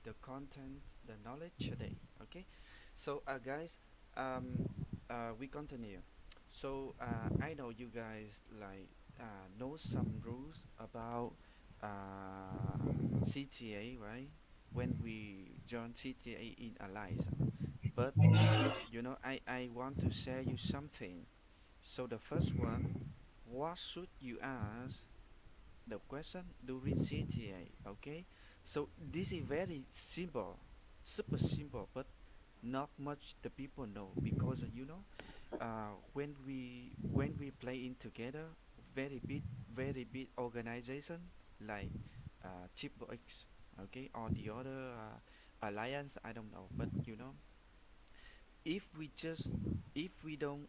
the content, the knowledge today. Okay, so guys, um, we continue. So I know you guys like know some rules about CTA, right? When we join CTA in Allies, but I want to share you something. So the first one, what should you ask the question during CTA? Okay, so this is very simple, super simple, but not much the people know because when we play in together, very big organization like Triple X, okay, or the other alliance. I don't know, but if we just if we don't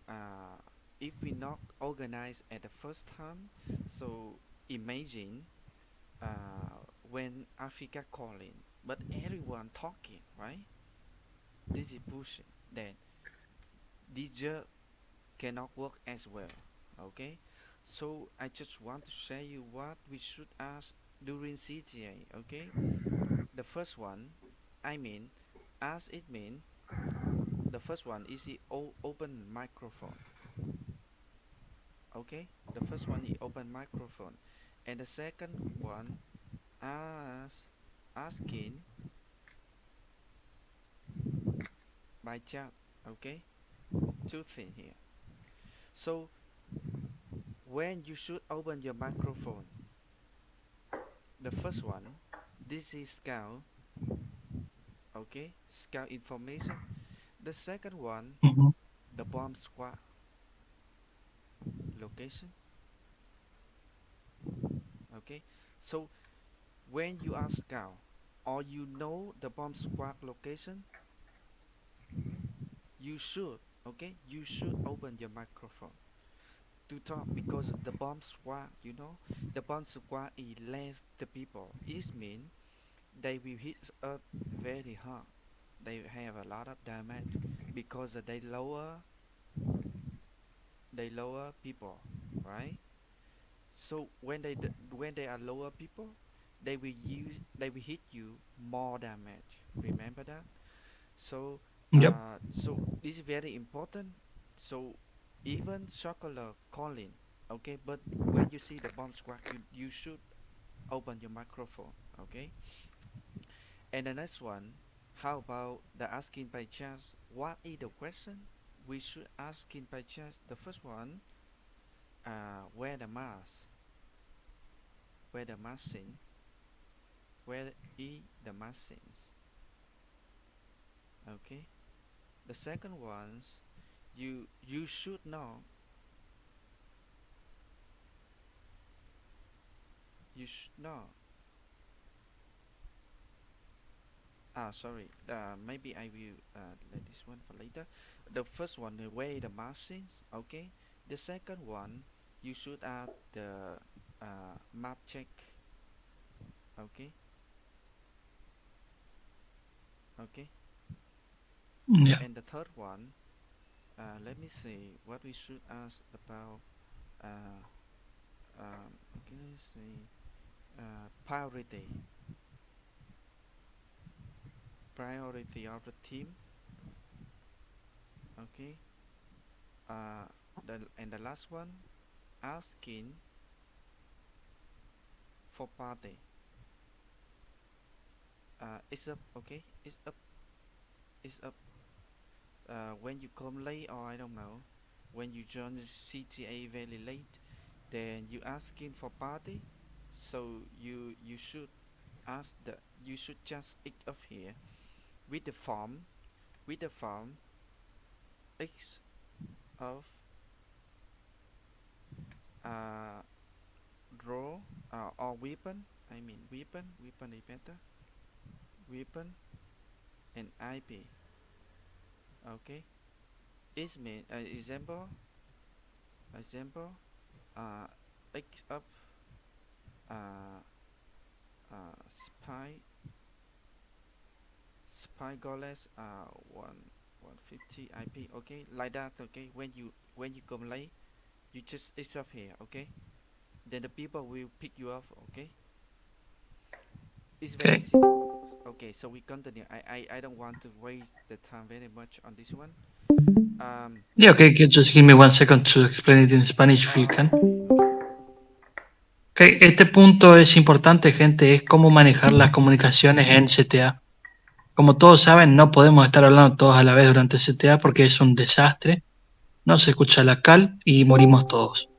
if we not organize at the first time, so imagine when Africa calling, but everyone talking, right? This is pushing. Then this just cannot work as well. Okay, so I just want to share you what we should ask during CTA. Okay, the first one, I mean, as it mean, the first one is the open microphone. Okay, the first one is open microphone, and the second one as asking by chat. Okay, two things here. So when you should open your microphone, the first one, this is scout. Okay, scout information. The second one, Mhm. the bomb squad location. Okay, so when you are scout or you know the bomb squad location, you should, okay, you should open your microphone to talk because the bomb squad, the bomb squad is less the people. It means they will hit us very hard. They have a lot of damage because they lower people, right? So when they are lower people, they will hit you more damage. Remember that. So Yep. this is very important. So even chocolate calling, okay. But when you see the bomb squad, you should open your microphone, okay. And the next one, how about the asking by chance? What is the question we should asking by chance? The first one, wear the mask, wear the mask in, where is the mask since, okay. The second ones, you should know, you should know. Sorry. Maybe I will let this one for later. The first one, where the mask since, okay. The second one, you should add the map check, okay, okay. Yeah. And the third one, let me see what we should ask about. Uh, okay, let's see. Priority, priority of the team, okay. Uh, and the last one, asking for party. It's up, okay. It's up. When you come late, or I don't know, when you join the CTA very late, then you asking for party. So you should ask the you should just X up here with the form, with the form X of uh draw or weapon. I mean weapon is better. Weapon and IP. Okay. Is mean example uh X up uh spy goalless 150 IP, okay, like that, okay. When you come late, you just it's up here, okay. Then the people will pick you up, okay. It's very Okay. simple, Okay, so we continue. I don't want to waste the time very much on this one. Um, Yeah, okay, just give me 1 second to explain it in Spanish if you can. okay, okay. Okay, este punto es importante, gente, es cómo manejar las comunicaciones en CTA. Como todos saben, no podemos estar hablando todos a la vez durante CTA porque es un desastre, no se escucha la cal y morimos todos.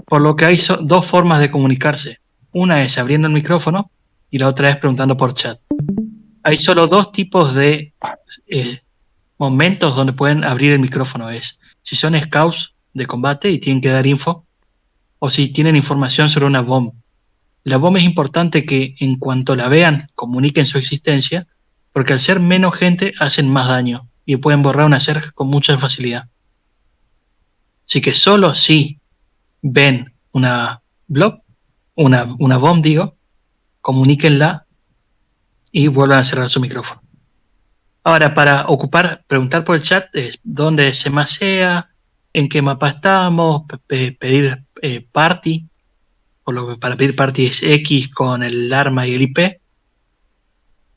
Por lo que hay dos formas de comunicarse. Una es abriendo el micrófono y la otra es preguntando por chat. Hay solo dos tipos de eh, momentos donde pueden abrir el micrófono. Es si son scouts de combate y tienen que dar info, o si tienen información sobre una bomba. La bomba es importante que en cuanto la vean comuniquen su existencia, porque al ser menos gente hacen más daño y pueden borrar una cerca con mucha facilidad. Así que solo si ven una blob, una bomb, digo, comuníquenla y vuelvan a cerrar su micrófono. Ahora, para ocupar, preguntar por el chat es dónde se masea, en qué mapa estamos, pedir party, por lo que para pedir party es X con el arma y el IP,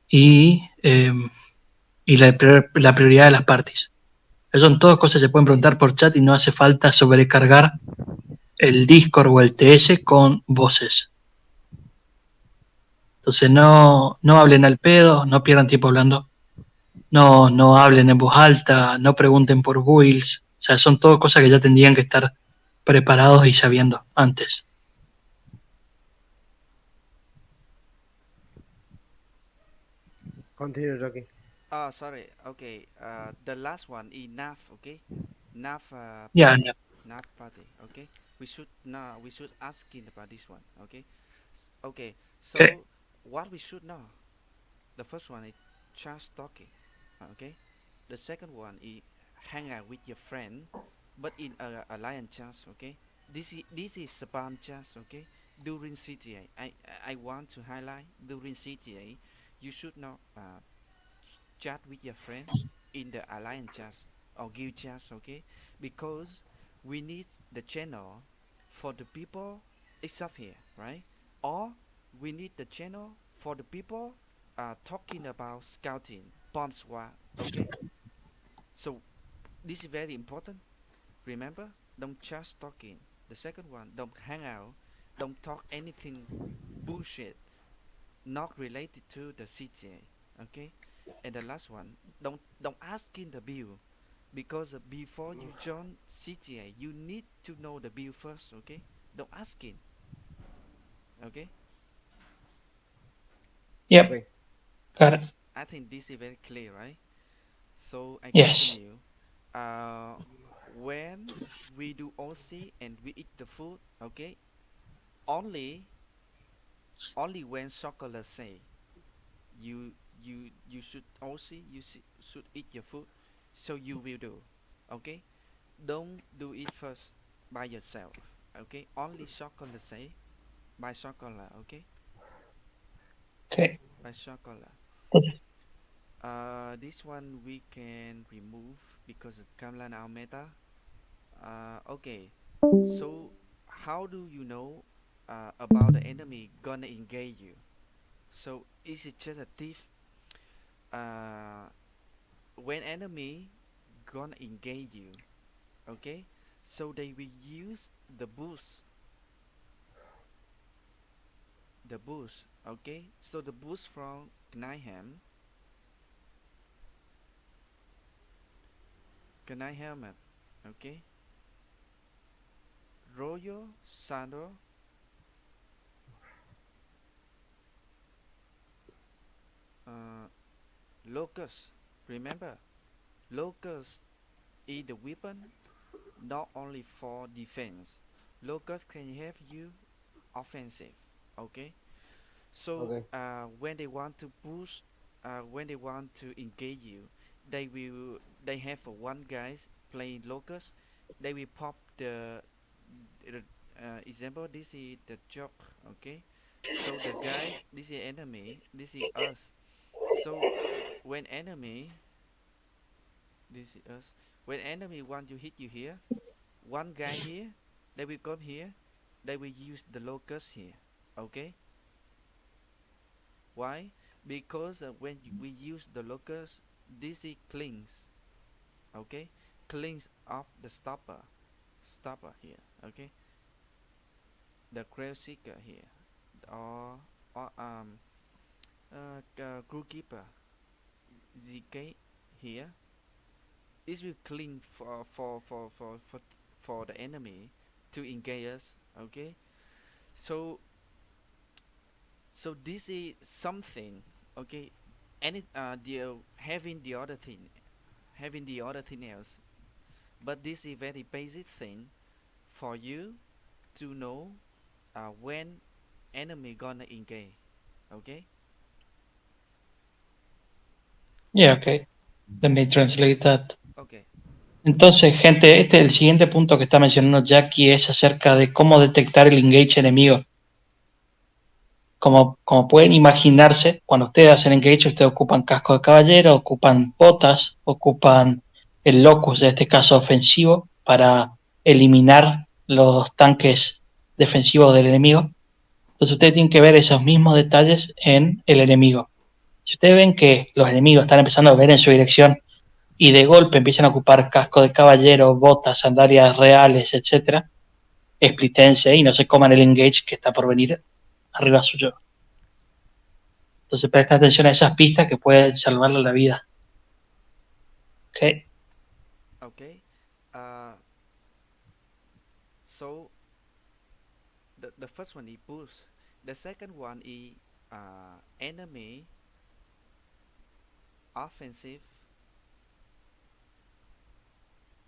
y, eh, y la prioridad de las parties. Esas son todas cosas que se pueden preguntar por chat y no hace falta sobrecargar el Discord o el TS con voces. Entonces no hablen al pedo, no pierdan tiempo hablando. No hablen en voz alta, no pregunten por builds. O sea, son todo cosas que ya tendrían que estar preparados y sabiendo antes. Continue, Rocky. Oh, sorry. Okay. The last one enough. Okay, enough Ya, party, ya. enough party. Okay, we should asking about this one. Okay, okay. Okay. So what we should know? The first one is just talking. Okay, the second one is hang out with your friend, but in a alliance chat. Okay, this is spam chat. Okay, during CTA, I want to highlight during CTA, you should not chat with your friend in the alliance chat or guild chat, okay? Because we need the channel for the people except here, right? Or we need the channel for the people talking about scouting, bomb squad, okay? So this is very important. Remember, don't just talking. The second one, don't hang out, don't talk anything bullshit not related to the CTA, okay? And the last one, don't ask in the bill because before you join CTA, you need to know the bill first, okay? Don't ask in, okay? Yep. Okay. Got it. I think this is very clear, right? So I Yes. continue. Uh, when we do OC and we eat the food, okay? Only only when chocolate say you you should also should eat your food, so you will do, okay? Don't do it first by yourself, okay? Only chocolate say by chocolate, okay? Okay. By chocolate. This one we can remove because it Kamlan our meta. Okay, so how do you know about the enemy gonna engage you? So is it just a thief? uh, when enemy gonna engage you, okay, so they will use the boost, okay, so the boost from Knighthelm helmet, okay, Royal Sandal, uh, Locust. Remember, Locust is the weapon not only for defense. Locust can have you offensive, okay. So Okay. when they want to push, when they want to engage you, they have one guys playing locust. They will pop the example. This is the joke, okay. So the guys, this is enemy, this is us. So when enemy, this is us. When enemy want to hit you here, one guy here, they will come here. They will use the locust here, okay. Why? because when we use the locus, this is clings, okay, clings of the stopper here, okay, the crowd seeker here, or crew keeper ZK here. This will cling for the enemy to engage us, okay. So this is something, okay, any the having the other thing, having the other thing else, but this is very basic thing for you to know when enemy gonna engage, okay. Yeah, okay. Let me translate that. Okay. Entonces, gente, el siguiente punto que está mencionando Jackie es acerca de cómo detectar el engage enemigo. Como pueden imaginarse, cuando ustedes hacen engage, ustedes ocupan casco de caballero, ocupan botas, ocupan el locus, en este caso ofensivo, para eliminar los tanques defensivos del enemigo. Entonces ustedes tienen que ver esos mismos detalles en el enemigo. Si ustedes ven que los enemigos están empezando a ver en su dirección y de golpe empiezan a ocupar casco de caballero, botas, sandalias reales, etcétera, explítense y no se coman el engage que está por venir arriba suyo. Entonces presten atención a esas pistas que pueden salvarle la vida. ¿Okay? Okay. uh, so the first one is boost, the second one is enemy offensive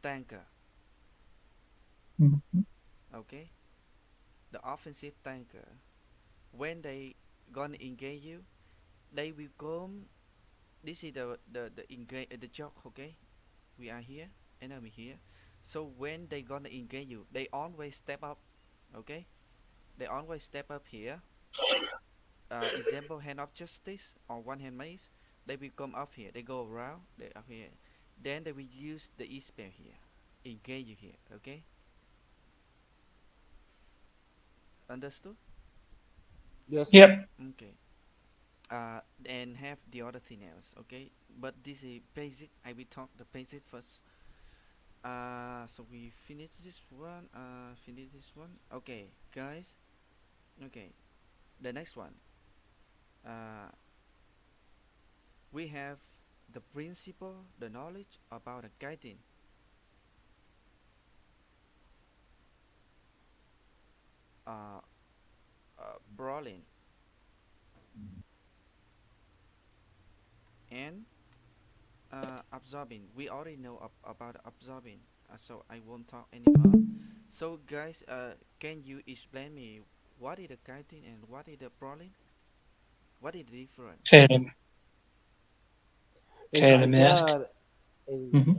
tanker, Mm-hmm. okay. The offensive tanker, when they gonna engage you, they will come. This is the engage the joke, okay. We are here, enemy here. So when they gonna engage you, they always step up, okay. They always step up here. Example, hand of justice or one hand mace. They will come up here. They go around. They up here. Then they will use the E spell here. Engage you here. Okay. Understood? Yes. Yep. Okay. And have the other thing else. Okay. But this is basic. I will talk the basic first. So we finish this one. Finish this one. Okay, guys. Okay. The next one. Uh, we have the principle, the knowledge about the guiding. Uh, brawling and absorbing. We already know about absorbing, so I won't talk anymore. So guys, can you explain me what is the kiting and what is the brawling? What is the difference? Okay, El okay, let me ask. kitear, el, Mm-hmm.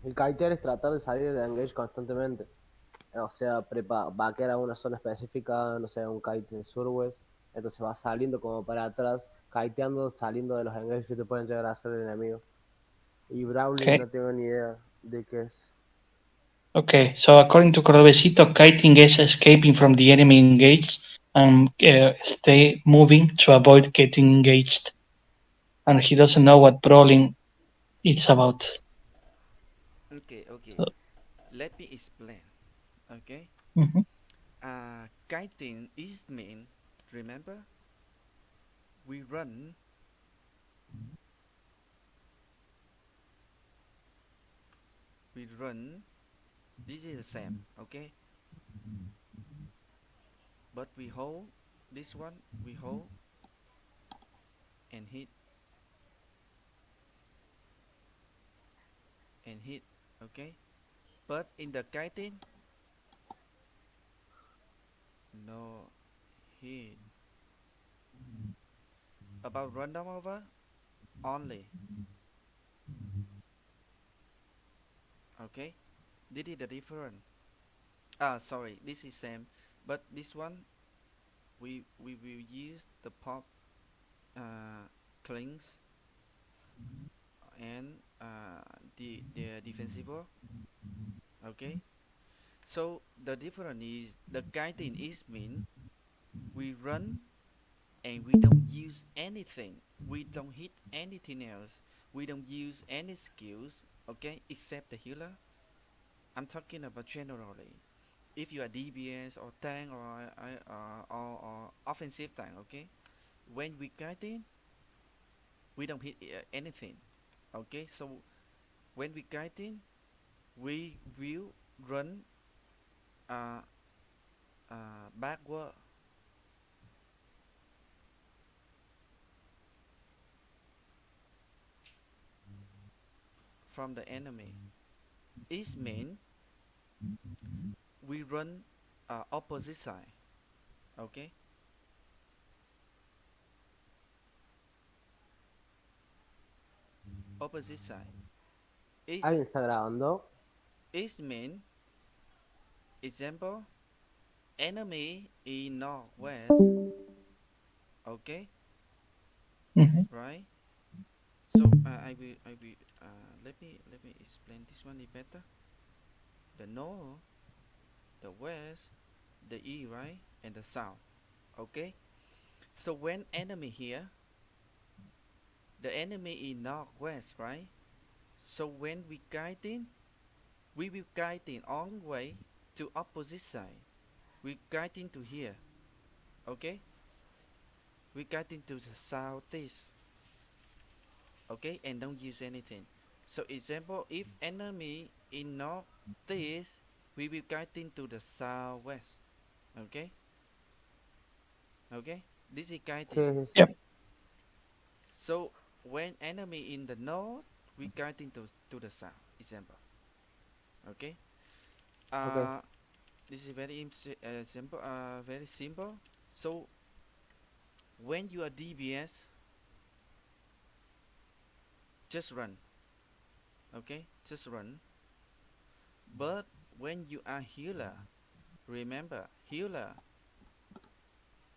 el kitear es tratar de salir de engage constantemente. O sea, vaquear a una zona específica, no sé, un kite en surwest. Entonces va saliendo como para atrás, kiteando, saliendo de los engages que te pueden llegar a hacer el enemigo. Y Brawling Okay. no tengo ni idea de qué es. Okay. So according to Cordovesito, kiting is escaping from the enemy engaged and stay moving to avoid getting engaged. And he doesn't know what brawling is about. Okay, okay. So, Let me explain. Okay. mm-hmm. Kiting is mean. Remember, we run. We run. This is the same. Okay. But we hold this one. We hold and hit and hit. Okay. But in the kiting, no hit. About random over only. Okay. This is the different. Sorry. This is same. But this one we will use the pop clings and the defensive work. Okay. So the difference is the kiting is mean we run and we don't use anything. We don't hit anything else. We don't use any skills, okay, except the healer. I'm talking about generally. If you are DBS or tank or offensive tank, okay, when we get in, we don't hit anything, okay. So when we get in, we will run uh, backward from the enemy. It means we run opposite side, okay, opposite side. Is ¿Alguien está grabando? is mean example enemy in northwest, okay, Mhm. right? So I will let me explain this one better. The north, the west, the east, right, and the south, okay. So when enemy here, the enemy in northwest, right? So when we guiding, we will guiding all the way to opposite side. We guiding to here, okay? We guiding to the southeast, okay? And don't use anything. So example, if enemy in northeast, we will guiding to the southwest, okay? Okay? This is Sí, guiding. sí, sí. Yep. So when enemy in the north, we guiding to the south. Example, okay? Ok. Uh, this is very simple. Very simple. So when you are DBS, just run. Okay, just run. But when you are healer, remember healer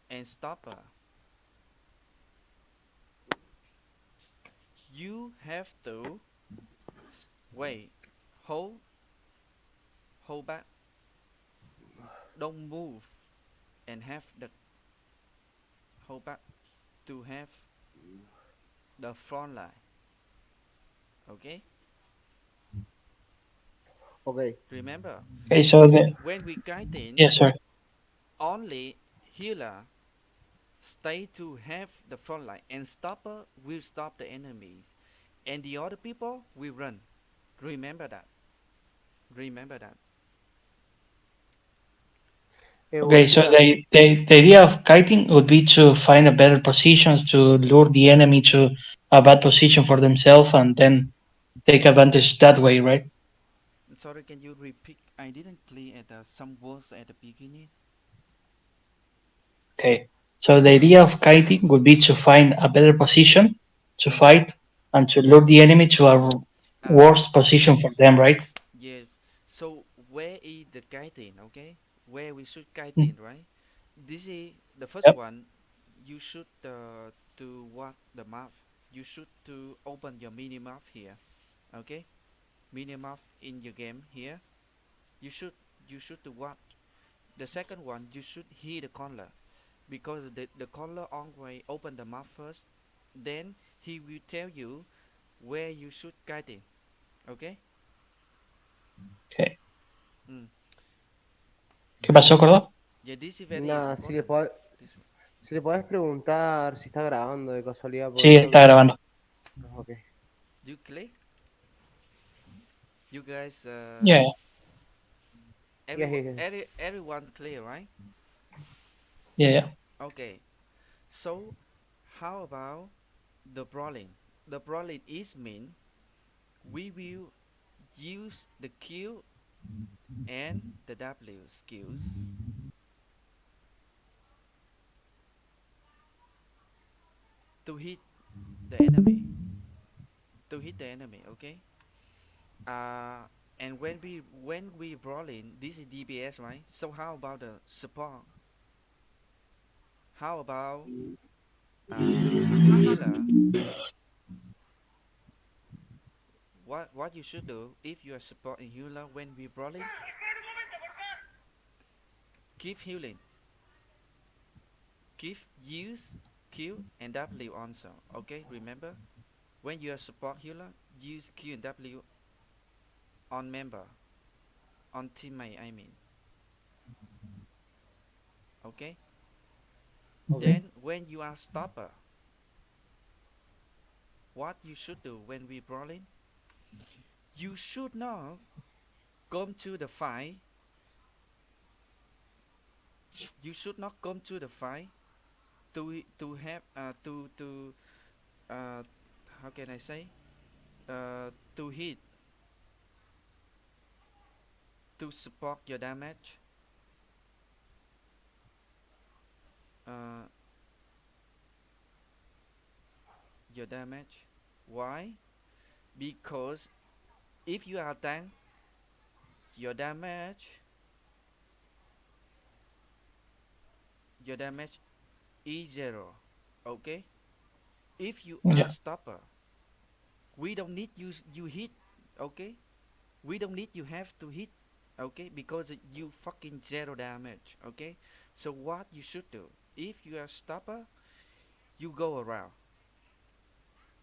and stopper. You have to wait, hold, hold back, don't move, and have the hold back to have the front line. Okay, Ok. remember Okay, so when we guiding, yeah, sorry. only healer stay to have the front line, and stopper will stop the enemies, and the other people will run. Remember that. Remember that. Okay, so Bolita, the idea of kiting would be to find a better positions to lure the enemy to a bad position for themselves and then take advantage that way, right? Sorry, can you repeat? I didn't clear at some words at the beginning. Okay. So the idea of kiting would be to find a better position to Mm. fight and to lure the enemy to a Uh, worse position for them, right? yes. So where is the guiding? Okay, where we should Mm. guiding, right? This is the first Yep. one. You should to walk the map. You should to open your mini map here. Okay, mini map in your game here. You should you should to watch. The second one, you should hear the caller, because the caller always open the map first, then he will tell you where you should guide it. Okay. Okay. Mm. ¿Qué pasó, Córdoba? Yeah, this is very nada, important. This one. si le podés preguntar si está grabando de casualidad, Sí, porque creo está que... grabando. Ok. You click. You guys, Yeah, Yes, yes, yes. everyone clear, right? yeah, yeah. Okay. So, how about the brawling? The brawling is mean we will use the Q and the W skills to hit the enemy. To hit the enemy, okay? Uh, and when we brawling, this is DBS, right? So how about the support? How about healer? What you should do if you are supporting healer when we brawling? Keep healing. Keep use. Q and W also. Okay, remember? When you are support healer, use Q and W on member, on teammate, I mean. Okay? Okay. Then, when you are stopper, what you should do when we brawling? You should not come to the fight. You should not come to the fight to have to how can I say to hit to support your damage. Uh, your damage. Why? Because if you are tank, your damage your damage is zero. Okay? If you are Yeah. stopper, we don't need you hit. Okay? We don't need you have to hit. Okay? Because you fucking zero damage. Okay? So what you should do? If you are stopper, you go around.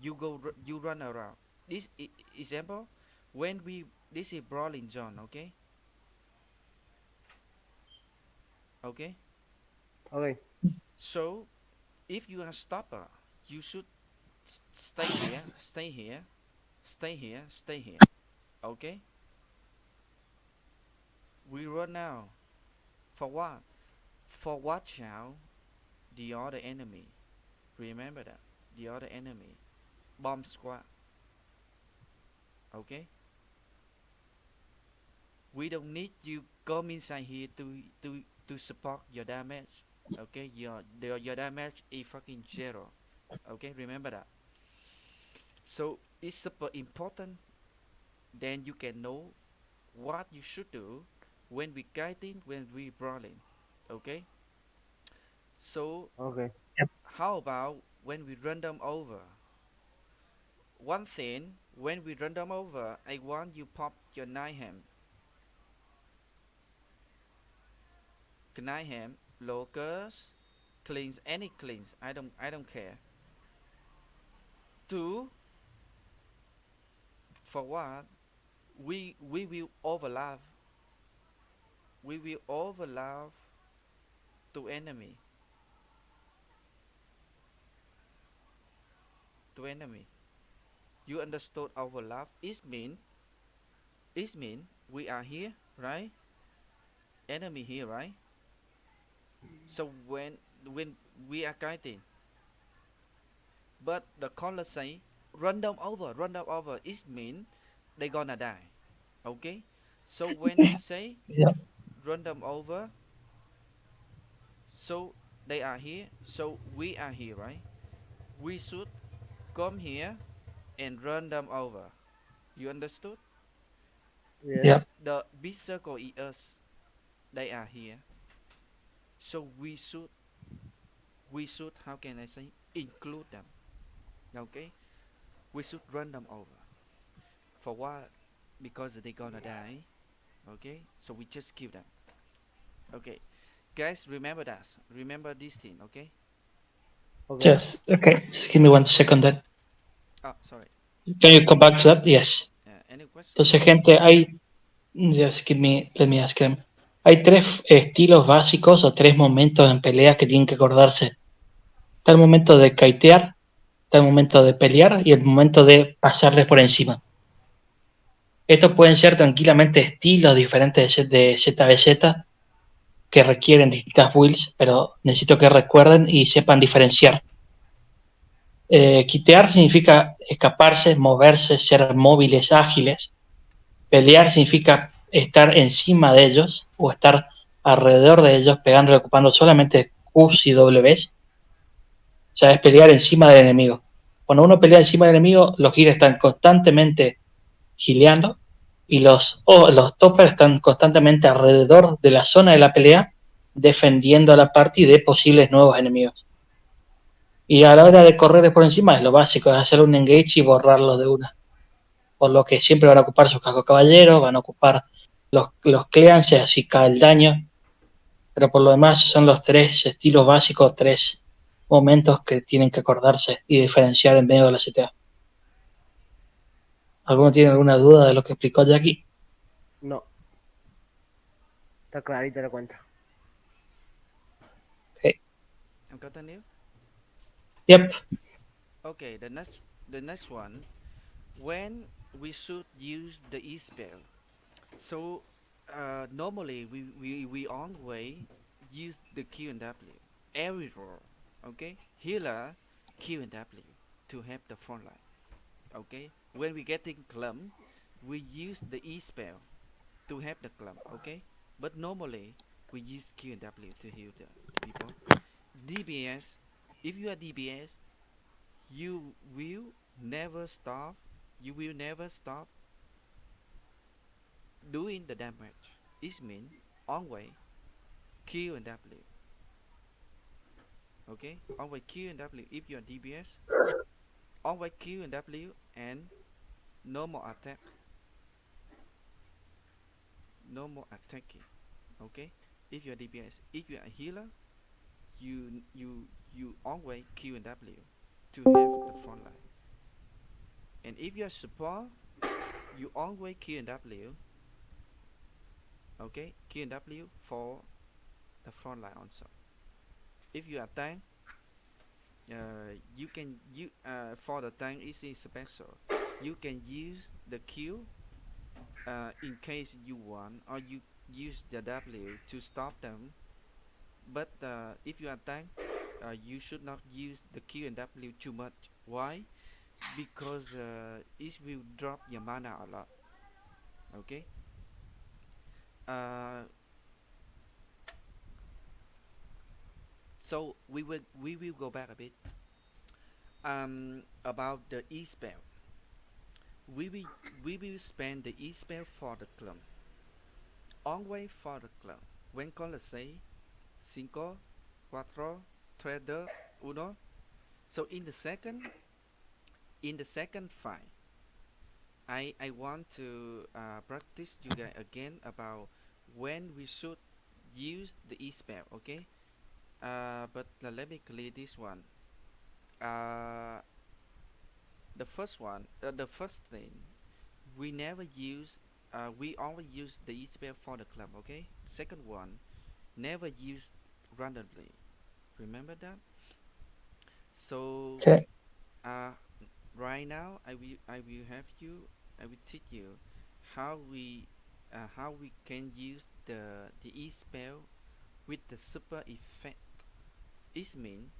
You run around. This example, when we this is brawling zone. Okay? Okay? Ok, So if you are stopper, you should stay here, stay here, stay here, stay here. Okay? We run now. For what? For watch out the other enemy. Remember that. The other enemy. Bomb squad. Okay? We don't need you come inside here to support your damage. Okay? Your damage is fucking zero. Okay? Remember that. So it's super important. Then you can know what you should do when we kiting, when we brawling. Okay? So ok. Yep. how about when we run them over? One thing, when we run them over, I want you pop your Niham. Niham, locus, cleans, any cleans. I don't care. Two, for what? We will overlap. We will overlap to enemy. To enemy. You understood overlap? It mean we are here, right? Enemy here, right? So when we are kiting, but the caller say run them over. It mean they gonna die. Okay. So when we say Yeah. run them over, so they are here. So we are here, right? We should come here and run them over. You understood? Yeah. Yes. The big circle is us. They are here. So we should how can I say include them. Okay. We should run them over. For what? Because they gonna die. Okay. So we just kill them. Okay. Guys, remember that. Remember this thing. Okay. Ok. Yes. Okay. Just give me 1 second. Then Oh, sorry. can you come back to that? Yes. Any question? Entonces, gente, hay. Just give me. Let me ask them. Hay tres estilos básicos o tres momentos en peleas que tienen que acordarse. Está el momento de kitear, está el momento de pelear y el momento de pasarles por encima. Estos pueden ser tranquilamente estilos diferentes de ZVZ que requieren distintas builds, pero necesito que recuerden y sepan diferenciar. Quitear significa escaparse, moverse, ser móviles, ágiles. Pelear significa estar encima de ellos o estar alrededor de ellos, pegando y ocupando solamente Qs y Ws. O sea, es pelear encima del enemigo. Cuando uno pelea encima del enemigo, los healers están constantemente gileando y los toppers están constantemente alrededor de la zona de la pelea, defendiendo a la party de posibles nuevos enemigos. Y a la hora de correr por encima es lo básico, es hacer un engage y borrarlos de una. Por lo que siempre van a ocupar sus cascos caballeros, van a ocupar los cleances, así cae el daño. Pero por lo demás son los tres estilos básicos, tres momentos que tienen que acordarse y diferenciar en medio de la CTA. ¿Alguno tiene alguna duda de lo que explicó Jackie? No, está clarita la cuenta. Okay. Continue. Yep. Okay, the next one, when we should use the e spell. So normally we always use the Q and W every row. Okay, healer Q and W to help the front line. Okay, when we getting clump, we use the E spell to help the clump. Okay, but normally we use Q and W to heal the people. DBS, if you are DBS, you will never stop. You will never stop doing the damage. It means always Q and W. Okay, always Q and W if you are DBS. Always Q and W and normal attack. Normal attacking. Okay, if you are DBS. If you are a healer, you always Q and W to have the front line. And if you are support, you always Q and W. Okay, Q and W for the front line also. If you are tank, you can you for the tank is special. You can use the Q in case you want, or you use the W to stop them. But if you are tank, you should not use the Q and W too much. Why? Because it will drop your mana a lot. Okay. Uh, so we will go back a bit. About the E spell, we will we will spend the E spell for the clump. Always for the clump. When caller say cinco, cuatro, tres, dos, uno. So in the second fight, I want to practice you guys again about when we should use the E spell. Okay. But let me clear this one. Uh, the first thing, we never use. We only use the E spell for the club. Okay. Second one, never use randomly. Remember that. So Okay. uh, right now, I will have you. I will teach you how we can use the E spell with the super effect. It means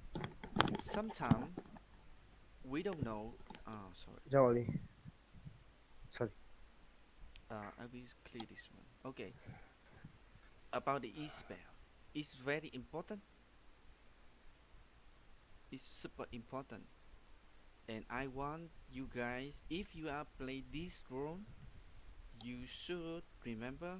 sometimes we don't know. Oh, sorry. Ya volví. Sorry. I will clear this one. Okay. About the E spell, it's very important. It's super important, and I want you guys, if you are play this role, you should remember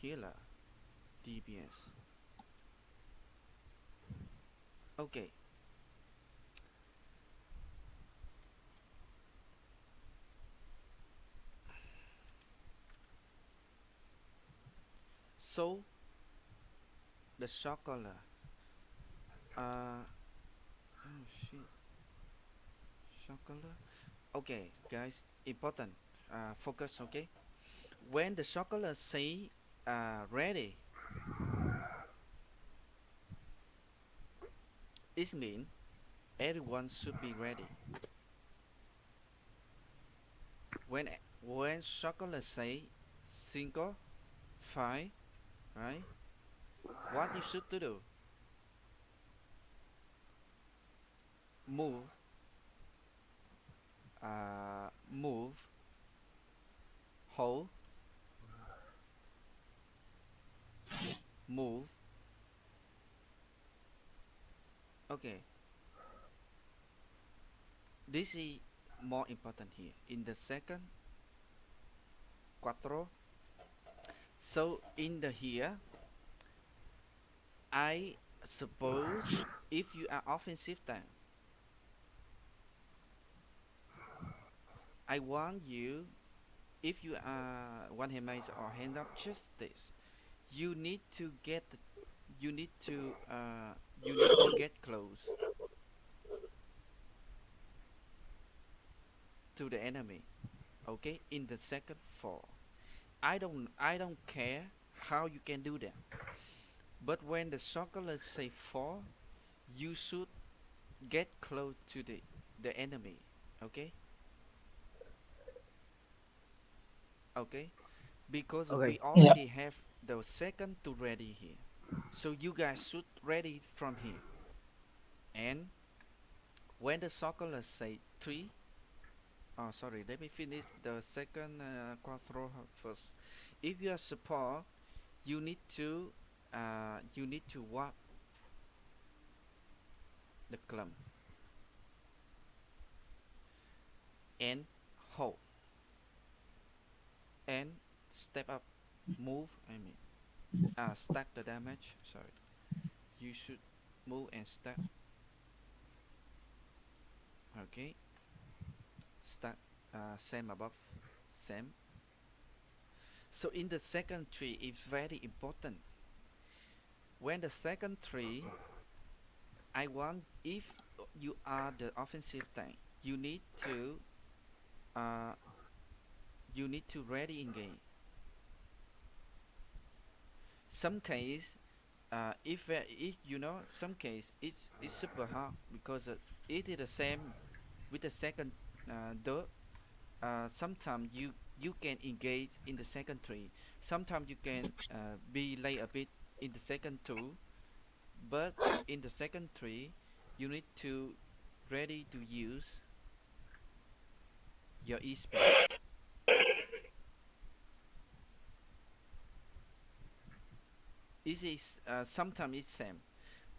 healer DBS. Okay. So the shock color. Oh shit. Shock color. Okay, guys. Important. Focus. Okay. When the shock color say ready, it means everyone should be ready. When shock color say cinco, five, right? What you should to do? Move. Move. Hold. Move. Okay. This is more important here. In the second cuatro. So in the here, I suppose if you are offensive tank, I want you if you one hand maze or hand up, just this. You need to get the, you need to you need to get close to the enemy. Okay, in the second fall. I don't care how you can do that. But when the soccer say fall, you should get close to the enemy. Okay, okay, because Ok, we Yeah. already have the second to ready here. So you guys should ready from here. And when the soccer say three, oh sorry, let me finish the second quattro first. If you are support, you need to walk the clump and hold and step up, move. I mean, stack the damage. Sorry, you should move and stack. Okay, stack. Same above, same. So in the second tree, it's very important. When the second tree, I want if you are the offensive tank, uh, you need to ready engage. Some case, if you know, some case it's super hard because it is the same with the second dot. Sometimes you can engage in the second tree. Sometimes you can be late a bit in the second two, but in the second tree, you need to ready to use your E spell. It is sometimes it's same,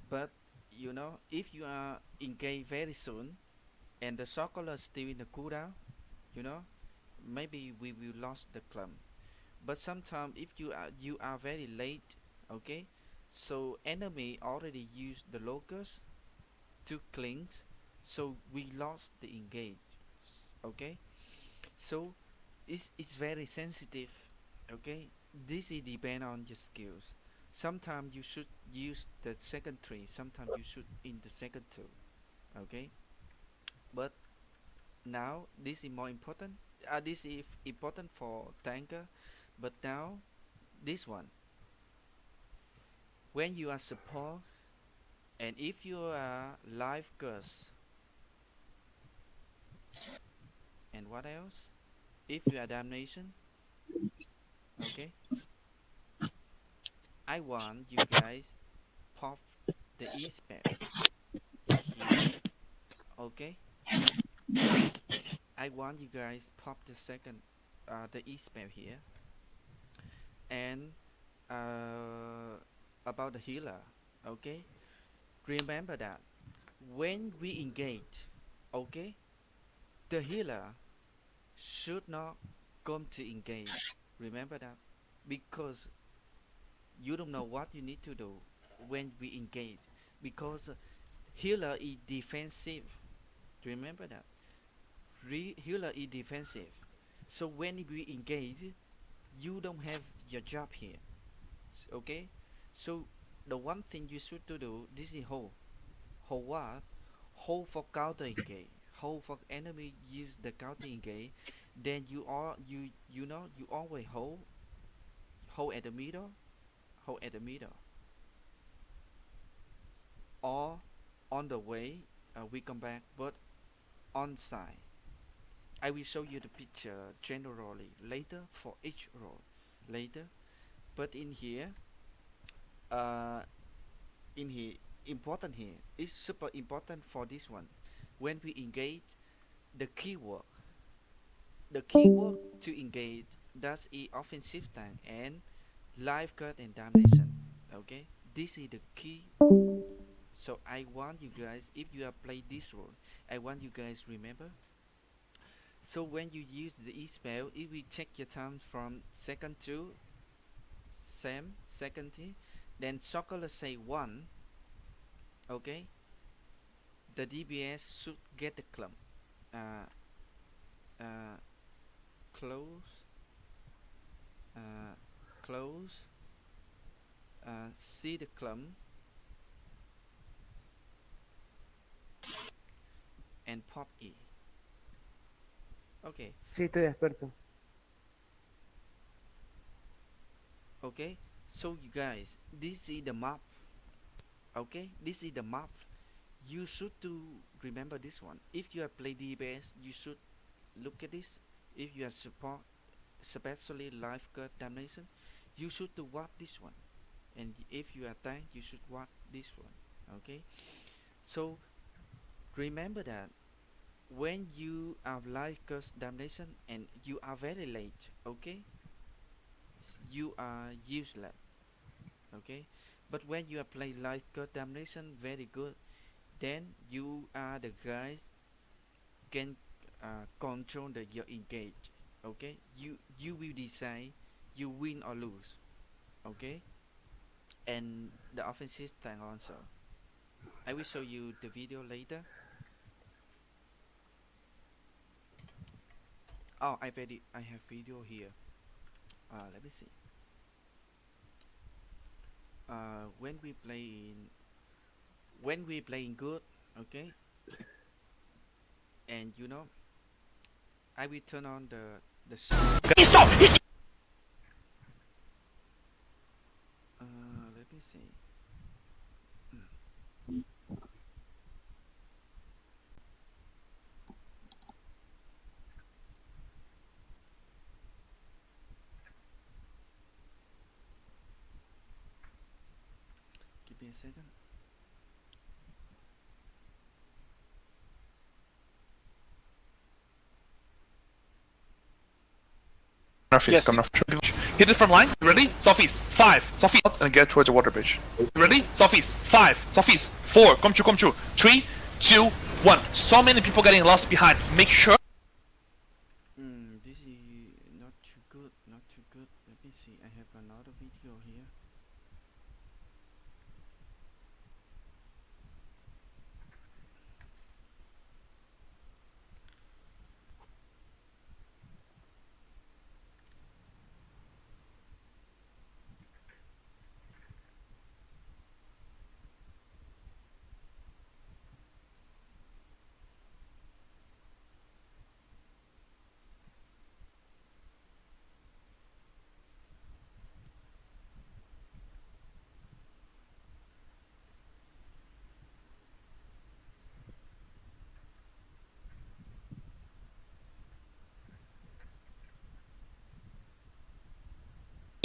but you know if you are engaged very soon and the circle is still in the cooldown, you know maybe we will lost the clump. But sometimes if you are very late, okay, so enemy already used the locust to clings, so we lost the engage. Okay, so it's very sensitive. Okay, this is depend on your skills. Sometimes you should use the second tree, sometimes you should in the second two. Okay, but now this is more important. This is important for tanker, but now this one, when you are support and if you are live curse and what else, if you are damnation. Okay, I want you guys pop the E spell here. Okay, I want you guys pop the second the E spell here. And uh, about the healer. Okay, remember that when we engage, okay, the healer should not come to engage. Remember that, because you don't know what you need to do when we engage, because healer is defensive. Remember that. Healer is defensive. So when we engage, you don't have your job here. Okay, so the one thing you should to do, this is hold. Hold what? Hold for counter engage. Hold for enemy use the counter engage. Then you know you always hold at the middle, hold at the middle, or on the way we come back, but on side. I will show you the picture generally later for each role later. But uh, in here, important here is super important for this one. When we engage, the keyword, the keyword to engage, that's a offensive tank and life cut and damnation. Okay, this is the key. So I want you guys, if you have played this role, I want you guys remember. So when you use the E spell, it will take your time from second to same second T. Then circle say one. Okay, the DBS should get the clump. Uh, uh, close. uh, close, see the clump and pop E. Okay, Sí, estoy experto. okay. So you guys, this is the map. Okay, this is the map. You should to remember this one. If you have played DBS, you should look at this. If you are support, especially lifeguard damnation, you should to watch this one. And if you are tank, you should watch this one. Okay. So remember that when you have lifeguard damnation and you are very late, okay, you are useless. Okay. But when you are playing lifeguard damnation very good, then you are the guys can control your engage. Okay, you will decide you win or lose. Okay, and the offensive tank also. I will show you the video later. Oh, I have video here. Let me see. When we playing good, okay, and I will turn on the sound. Stop! Let me see. Give me a second. Northeast, come northeast. Hit it from line. Ready? Southeast. 5. Southeast. And get towards the water bridge. Ready? Southeast. 5. Southeast. 4. Come true, come true. 3, 2, 1. So many people getting lost behind. Make sure. This is not too good. Not too good. Let me see. I have another video here.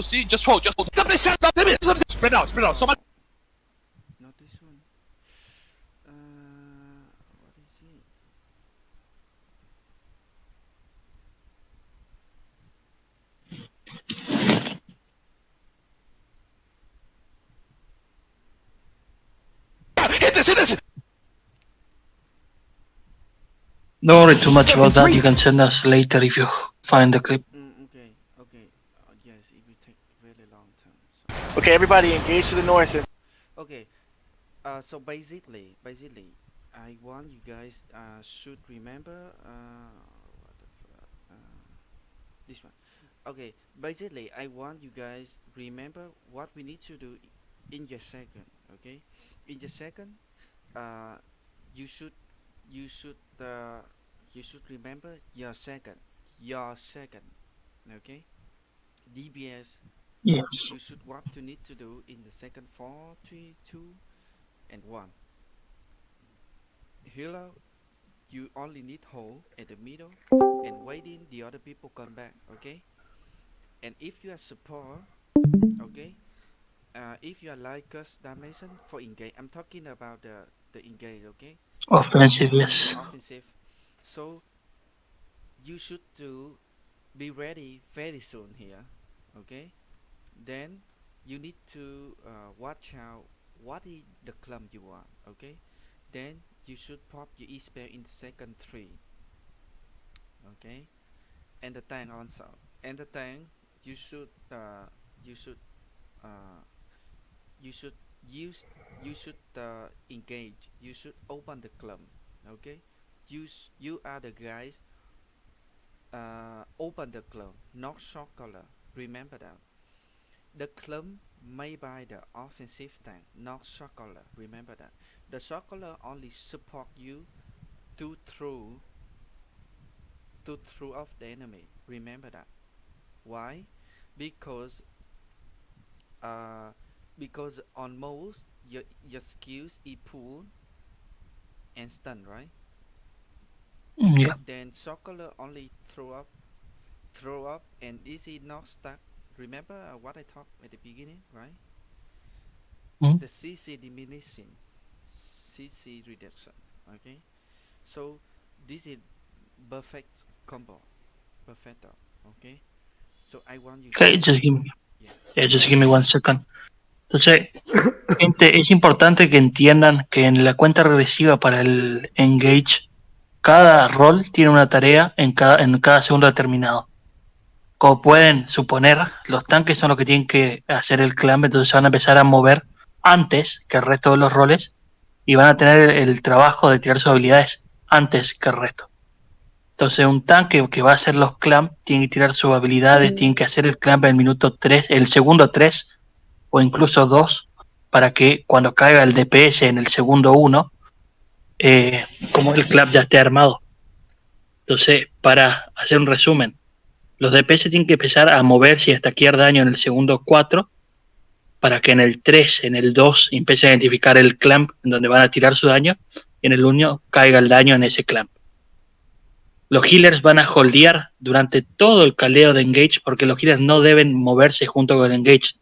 See, just hold, just hold. Spread out, spread out. So much. Not this one. What is it? Hit this, hit this. Don't worry too much about that. You can send us later if you find the clip. Okay, okay. Yes, it will take very long time. Okay, everybody engage to the north. Okay. So basically, I want you guys should remember what the this one. Okay, basically, I want you guys remember what we need to do in your second. Okay, in your second, uh, you should you should uh, you should remember your second, your second. Okay, DBS. Yes. You should what you need to do in the second 4, 3, 2, and 1. Healer, you only need hold at the middle and waiting the other people come back. Okay, and if you are support, okay, if you are like us damnation for engage, I'm talking about the engage. Okay, Offensive, yes. offensive. So you should to be ready very soon here. Okay, then you need to watch out what is the clump you want. Okay, then you should pop your E spell in the second 3. Okay, and the tank also. And the tank, you should you should uh, you should use you should engage. You should open the clump. Okay, you are the guys. Open the clump, not short color. Remember that. The clump made by the offensive tank, not circular. Remember that. The circular only support you to throw off the enemy. Remember that. Why? Because uh because on most your skills is pull and stun, right? Yeah. Then circular only throw up, and easy not stuck. Remember what I talked at the beginning, right? Mm. The CC diminishing, CC reduction. Okay, so this is perfect combo, perfecto. Okay, so I want you Okay, guys to, just give me, yeah. yeah, just give me 1 second. Entonces, gente, es importante que entiendan que en la cuenta regresiva para el Engage, cada rol tiene una tarea en cada segundo determinado. Como pueden suponer, los tanques son los que tienen que hacer el clamp, entonces se van a empezar a mover antes que el resto de los roles y van a tener el trabajo de tirar sus habilidades antes que el resto. Entonces un tanque que va a hacer los clamp tiene que tirar sus habilidades, tiene que hacer el clamp en el minuto 3, el segundo 3 o incluso 2 para que cuando caiga el DPS en el segundo 1, como el clamp ya esté armado. Entonces, para hacer un resumen, los DPS tienen que empezar a moverse y a stackear daño en el segundo 4 para que en el 3, en el 2 empiece a identificar el clamp en donde van a tirar su daño y en el 1 caiga el daño en ese clamp. Los healers van a holdear durante todo el caleo de engage porque los healers no deben moverse junto con el engage.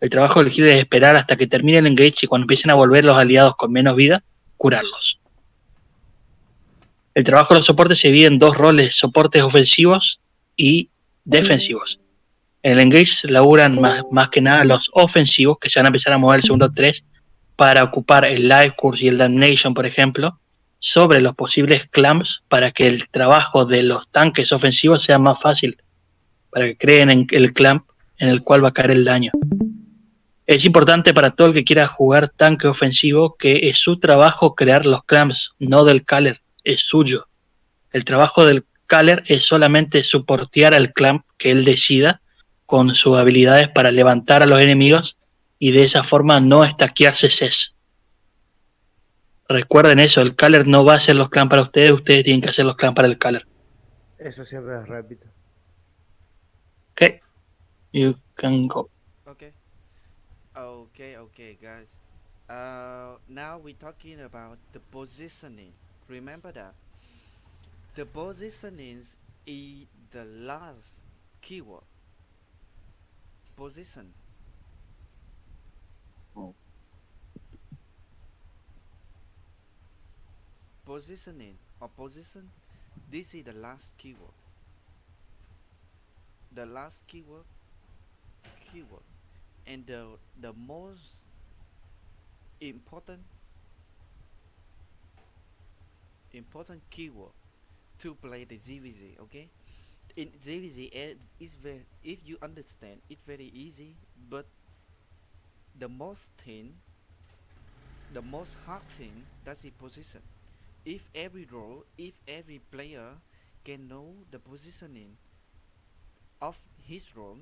El trabajo del healer es esperar hasta que termine el engage y cuando empiecen a volver los aliados con menos vida, curarlos. El trabajo de los soportes se divide en 2 roles, soportes ofensivos y defensivos. En el engage laburan más que nada los ofensivos, que se van a empezar a mover el segundo 3 para ocupar el life course y el damnation, por ejemplo, sobre los posibles clamps para que el trabajo de los tanques ofensivos sea más fácil, para que creen en el clamp en el cual va a caer el daño. Es importante para todo el que quiera jugar tanque ofensivo que es su trabajo crear los clamps, no del caller, es suyo. El trabajo del caller es solamente soportear al clamp que él decida con sus habilidades para levantar a los enemigos y de esa forma no stackearse CES. Recuerden eso, el caller no va a hacer los clamps para ustedes, ustedes tienen que hacer los clamps para el caller. Eso siempre les repito. Okay, you can go. Okay. Okay, guys. Now we're talking about the positioning. Remember that the positioning is the last keyword. Position. Positioning or position. This is the last keyword. The last keyword, and the most important keyword to play the ZVZ. Okay, in ZVZ is very, if you understand it's very easy, but the most thing, the most hard thing, that's the position. If every role, if every player can know the positioning of his role,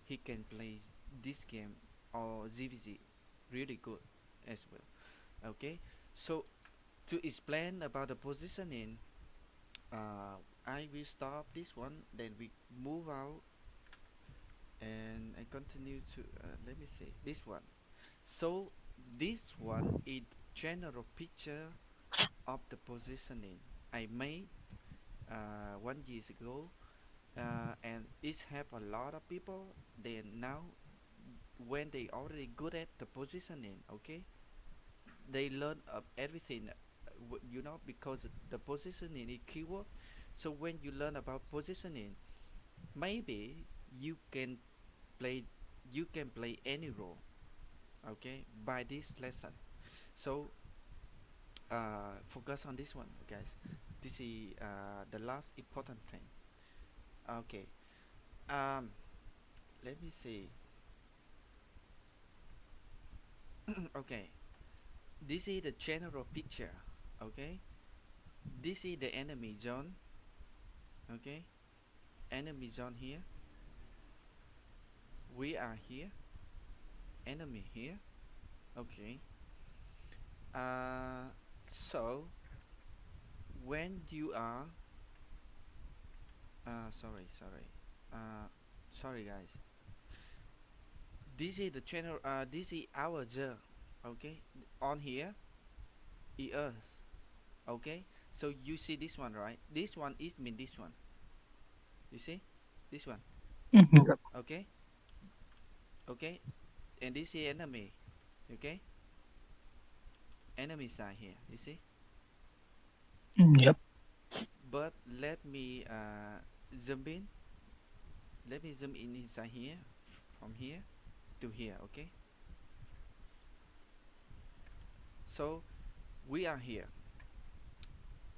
he can play this game or ZVZ really good as well. Okay, so to explain about the positioning, I will stop this one, then we move out, and I continue to let me see this one. So this one is general picture of the positioning I made 1 year ago, and it help a lot of people. Then now, when they already good at the positioning, okay, they learn everything, because the positioning is keyword. So when you learn about positioning, maybe you can play any role, okay, by this lesson. So focus on this one, guys. This is the last important thing. Okay. Um, let me see. Okay. This is the general picture. Okay. This is the enemy zone. Okay. Enemy zone here. we are here, enemy here. Okay. uh so when you are sorry guys, this is the channel, this is our zone. Okay, on here is us. Okay, so you see this one, right? This one is mean this one, you see this one. Mhm. Okay, okay, and this is enemy. Okay, enemy side here, you see. Yep. But let me zoom in, let me zoom in inside here, from here to here. Okay, so we are here,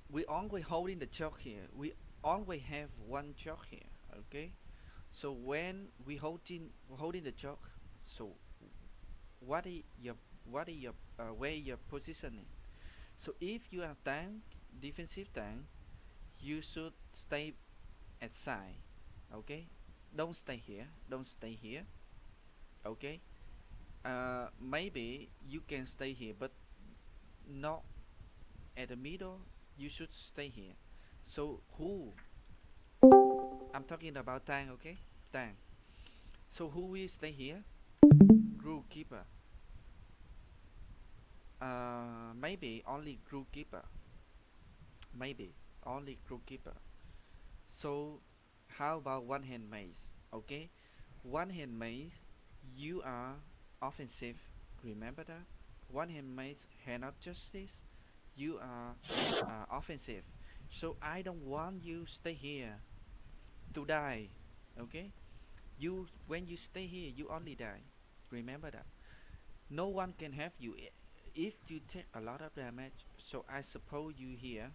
we always holding the chalk here, we always have one chalk here. Okay, so when we holding the chalk, so what is your where your positioning. So if you are tank, defensive tank, you should stay at side. Okay, don't stay here, don't stay here. Okay, maybe you can stay here but not at the middle, you should stay here. So who, I'm talking about tank. Okay, tank. So who will stay here? Group keeper. Maybe only group keeper, maybe only group keeper. So how about one hand maze? Okay, one hand maze, you are offensive, remember that. One hand maze, hand of justice, you are offensive. So I don't want you stay here to die. Okay, you, when you stay here you only die, remember that. No one can have you if you take a lot of damage. So I suppose you here.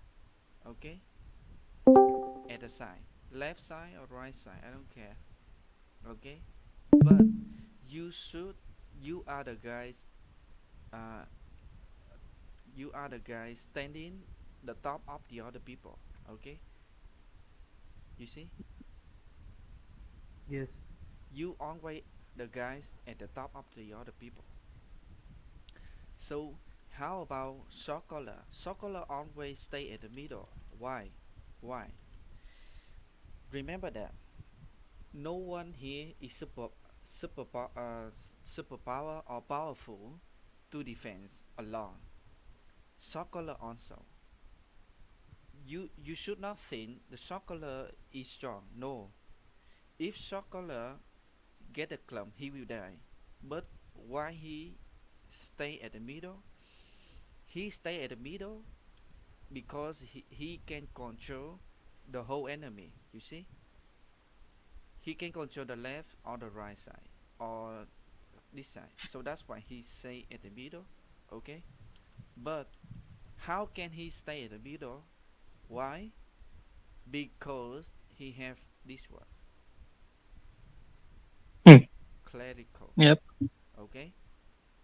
Okay, at the side, left side or right side, I don't care. Okay, but you should, you are the guys, uh, you are the guys standing the top of the other people. Okay, you see, Yes. you always the guys at the top of the other people. So how about circular? Circular always stay at the middle. Why? Why? Remember that no one here is superpower or powerful to defense alone. Circular also. You should not think the circular is strong. No. If circular get a clump, he will die. But why he stay at the middle? He stay at the middle because he can control the whole enemy. You see? He can control the left or the right side or this side. So that's why he stay at the middle. Okay? But how can he stay at the middle? Why? Because he have this one, Hmm. clerical. Yep. Okay,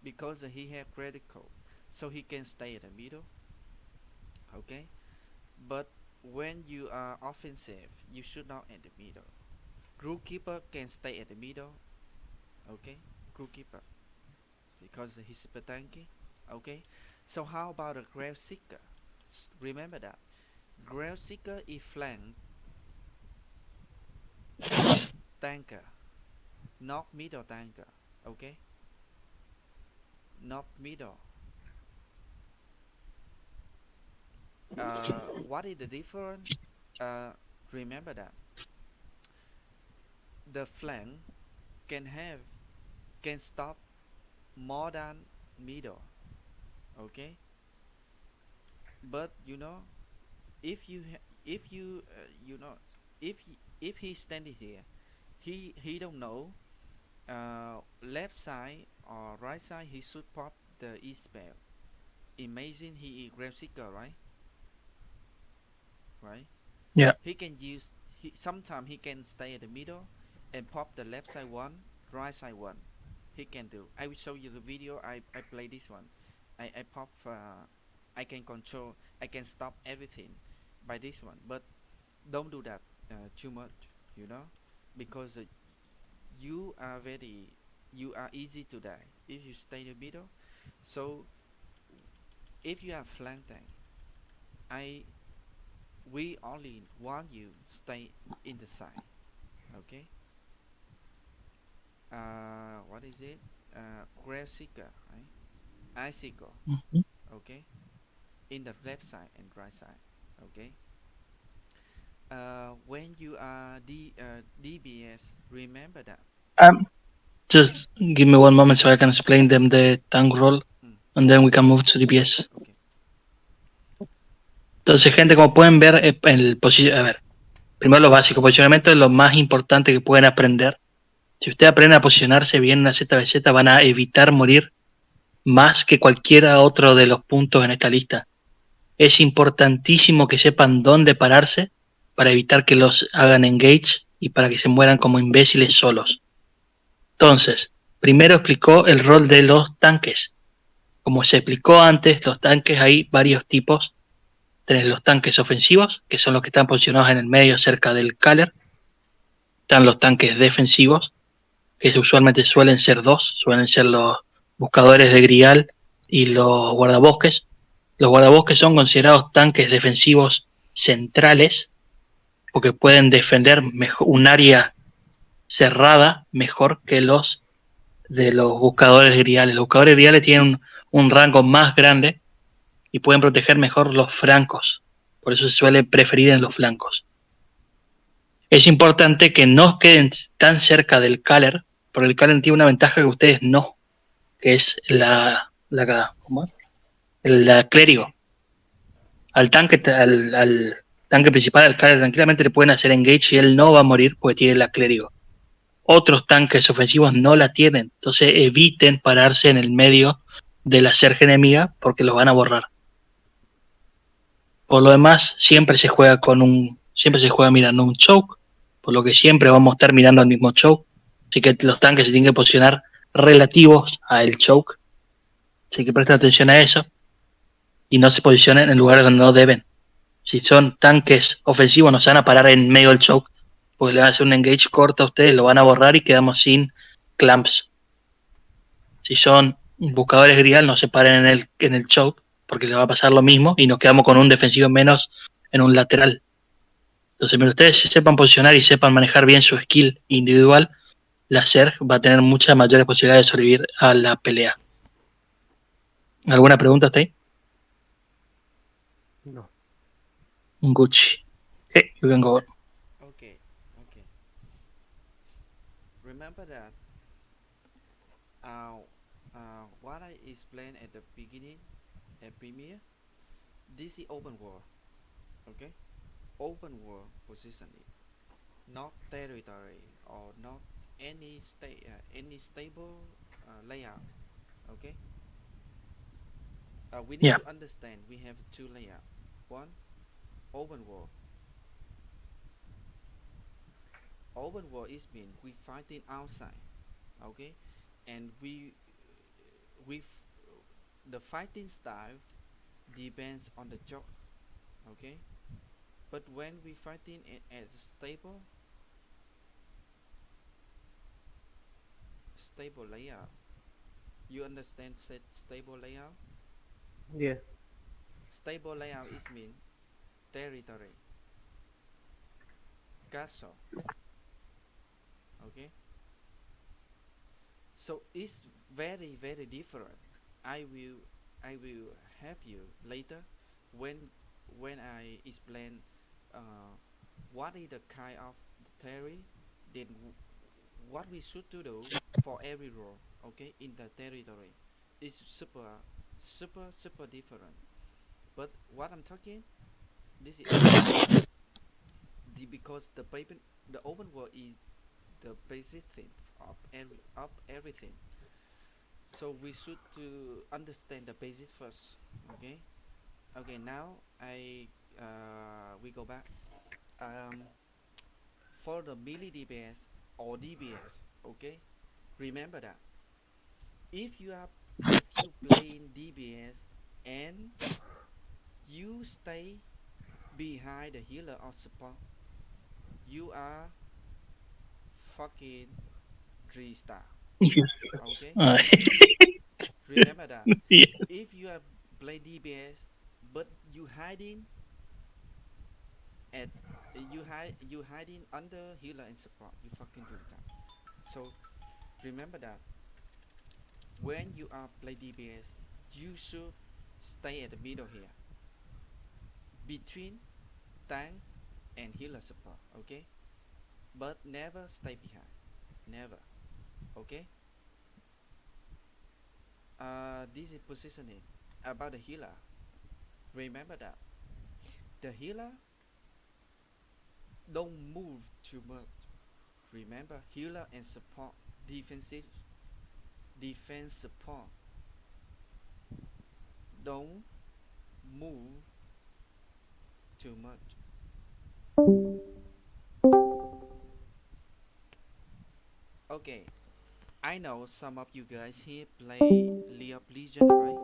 because he have clerical, so he can stay at the middle. Okay, but when you are offensive you should not at the middle. Group keeper can stay at the middle. Okay, group keeper, because he's super tanky. Okay, so how about a grave seeker? Remember that grave seeker is flank tanker, not middle tanker. Okay, not middle. What is the difference? uh, Remember that the flank can have, can stop more than middle. Okay, but you know, if you if you you know, if he's standing here, he don't know left side or right side, he should pop the E spell. Imagine he is grave seeker, right? Right, Yeah. he can use, he sometimes he can stay at the middle and pop the left side one, right side one. He can do, I will show you the video. I play this one. I pop I can control, I can stop everything by this one. But don't do that too much, you know, because you are very, you are easy to die if you stay in the middle. So if you have flank tank, I we only want you stay in the side. Okay. What is it? Grail seeker, right? Icicle. Mhm. Okay. In the left side and right side. Okay. When you are DBS, remember that. Um, just give me one moment so I can explain them the tank role, Mm, and then we can move to DPS. okay. Entonces, gente, como pueden ver, a ver, primero lo básico, posicionamiento es lo más importante que pueden aprender. Si ustedes aprenden a posicionarse bien en una ZVZ, van a evitar morir más que cualquiera otro de los puntos en esta lista. Es importantísimo que sepan dónde pararse para evitar que los hagan engage y para que se mueran como imbéciles solos. Entonces, primero explicó el rol de los tanques. Como se explicó antes, los tanques hay varios tipos. Tenés los tanques ofensivos, que son los que están posicionados en el medio cerca del caller. Están los tanques defensivos, que usualmente suelen ser dos, suelen ser los buscadores de grial y los guardabosques. Los guardabosques son considerados tanques defensivos centrales porque pueden defender mejor, un área cerrada mejor que los de los buscadores griales. Los buscadores griales tienen un rango más grande y pueden proteger mejor los flancos. Por eso se suele preferir en los flancos. Es importante que no queden tan cerca del caller, porque el caller tiene una ventaja que ustedes no, que es ¿cómo es? La clérigo. Al tanque principal, al caller, tranquilamente le pueden hacer engage y él no va a morir porque tiene la clérigo. Otros tanques ofensivos no la tienen, entonces eviten pararse en el medio de la cerca enemiga porque los van a borrar. Por lo demás, siempre se juega mirando un choke, por lo que siempre vamos a estar mirando al mismo choke. Así que los tanques se tienen que posicionar relativos a el choke. Así que presten atención a eso y no se posicionen en lugares donde no deben. Si son tanques ofensivos, no se van a parar en medio del choke, porque le van a hacer un engage corto a ustedes, lo van a borrar y quedamos sin clamps. Si son buscadores grial, no se paren en el choke, porque le va a pasar lo mismo y nos quedamos con un defensivo menos en un lateral. Entonces, mientras ustedes sepan posicionar y sepan manejar bien su skill individual, la SERG va a tener muchas mayores posibilidades de sobrevivir a la pelea. ¿Alguna pregunta hasta ahí? No. Gucci. Okay, you can go on. Okay. Okay. Remember that uh, what I explained at the beginning at Premiere. This is open world. Okay. Open world positioning, not territory or not any stable layout. Okay. We need Yeah. to understand we have two layouts. One, open world. Open world is mean we fighting outside. Okay, and we the fighting style depends on the job. Okay, but when we fighting at stable layout, you understand said stable layout. Yeah. Stable layout is mean territory, castle. Okay, so it's very different. I will help you later when I explain uh, what is the kind of theory, then what we should to do for every role. Okay, in the territory is super different. But what I'm talking, this is open world. Because the open world is the basic thing of everything. So we should to understand the basics first. Okay. Okay. Now we go back. Um, for the melee DPS or DBS. Okay. Remember that if you playing DBS and you stay behind the healer or support, you are fucking restart. Yes. Okay, Uh, remember that. yeah. If you have play DBS, but you hiding at you hiding under healer and support, you fucking do that. So remember that when you are play DBS, you should stay at the middle here between tank and healer support. Okay, but never stay behind. Never. Okay. This is positioning about the healer. Remember that the healer don't move too much. Remember, healer and support, defensive defense support don't move too much. Okay, I know some of you guys here play League of Legends, right?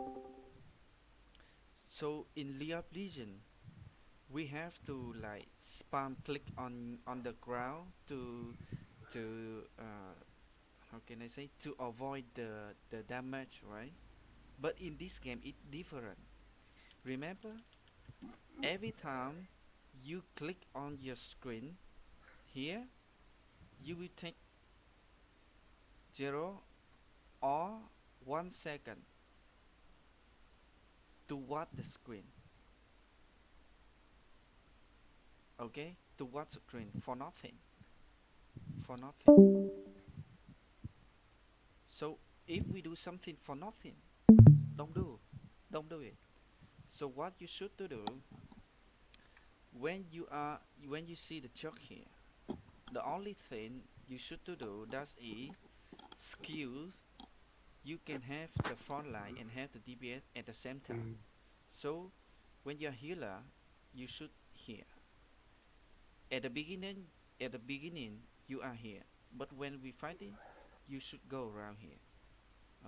So in League of Legends, we have to like spam click on the ground to how can I say, to avoid the damage, right? But in this game, it's different. Remember, every time you click on your screen here, you will take 0 or 1 second to watch the screen. Okay, to watch the screen for nothing, for nothing. So if we do something for nothing, don't do, don't do it. So what you should to do when you see the chalk here, the only thing you should to do that is skills. You can have the front line and have the DPS at the same time. So when you're healer, you should here. At the beginning, at the beginning you are here, but when we fighting, you should go around here.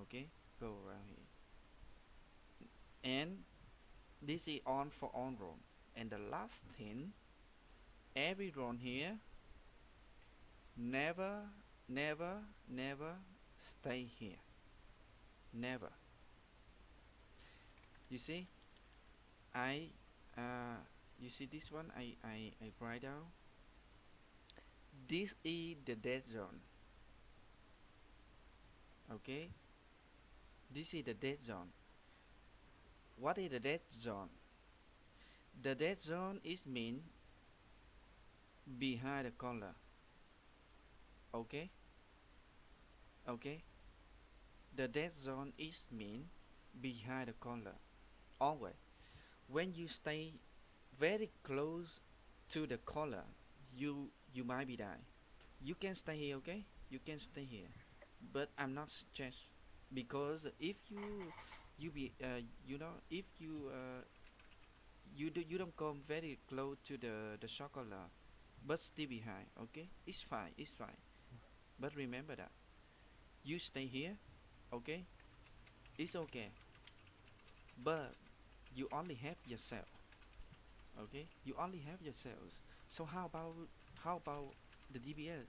Okay, go around here. And this is on for on round. And the last thing, every round here, never, never, never stay here. Never. You see, I, uh, you see this one. I write down. This is the dead zone. Okay, this is the dead zone. What is the dead zone? The dead zone is mean behind the color. Okay, okay. The dead zone is mean behind the color. Always, when you stay very close to the color, you might be die. You can stay here, okay? You can stay here, but I'm not suggest, because if you be if you don't come very close to the chocolate, but stay behind, okay? It's fine, it's fine. But remember that you stay here, okay? It's okay, but you only have yourself, okay? You only have yourselves. So how about the DBS?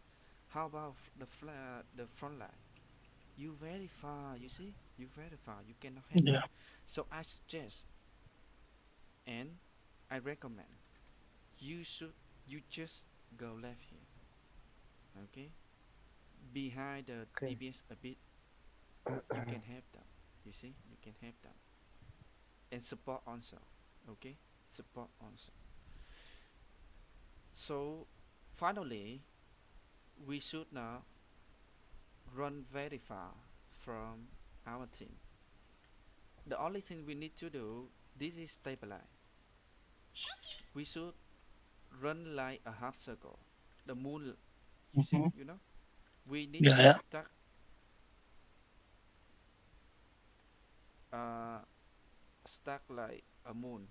How about the front line? You very far, you see? You very far. You cannot help them. Yeah. So I suggest and I recommend you just go left here, okay? Behind the Okay. DBS a bit, you can help them. You see? You can help them and support also, okay? Support also. So finally, we should now run very far from our team. The only thing we need to do, this is stabilize. We should run like a half circle. The moon, you see, Mhm. you know, we need Yeah, to yeah. uh, stack like a moon.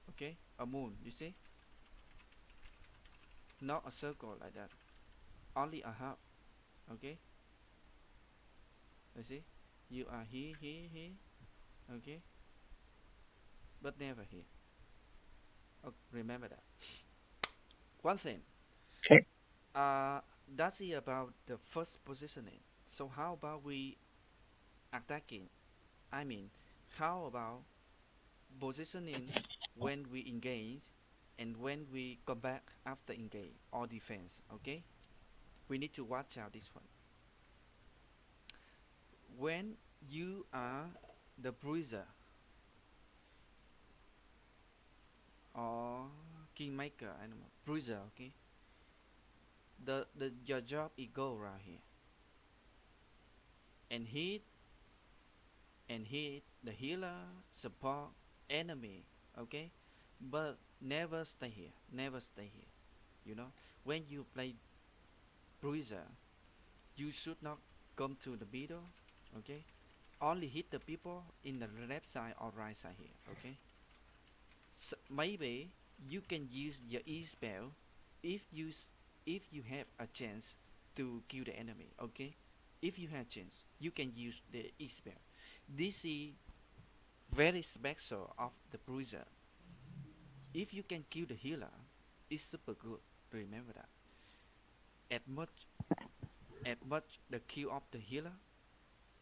Okay, a moon. You see, not a circle like that. Only a half. Okay, you see, you are here, here, here. Okay, but never here. Okay, remember that. One thing. Okay. That's it about the first positioning. So how about we attacking? I mean, how about positioning when we engage and when we come back after engage or defense? Okay, we need to watch out this one. When you are the bruiser or kingmaker, I don't know, bruiser. Okay, the your job is go around here and hit the healer, support, enemy. Okay, but never stay here. Never stay here. You know, when you play bruiser, you should not come to the middle. Okay, only hit the people in the left side or right side here. Okay, so maybe you can use your E spell if if you have a chance to kill the enemy. Okay, if you have chance, you can use the E spell. This is very special of the bruiser. If you can kill the healer, it's super good. Remember that. At much the kill of the healer,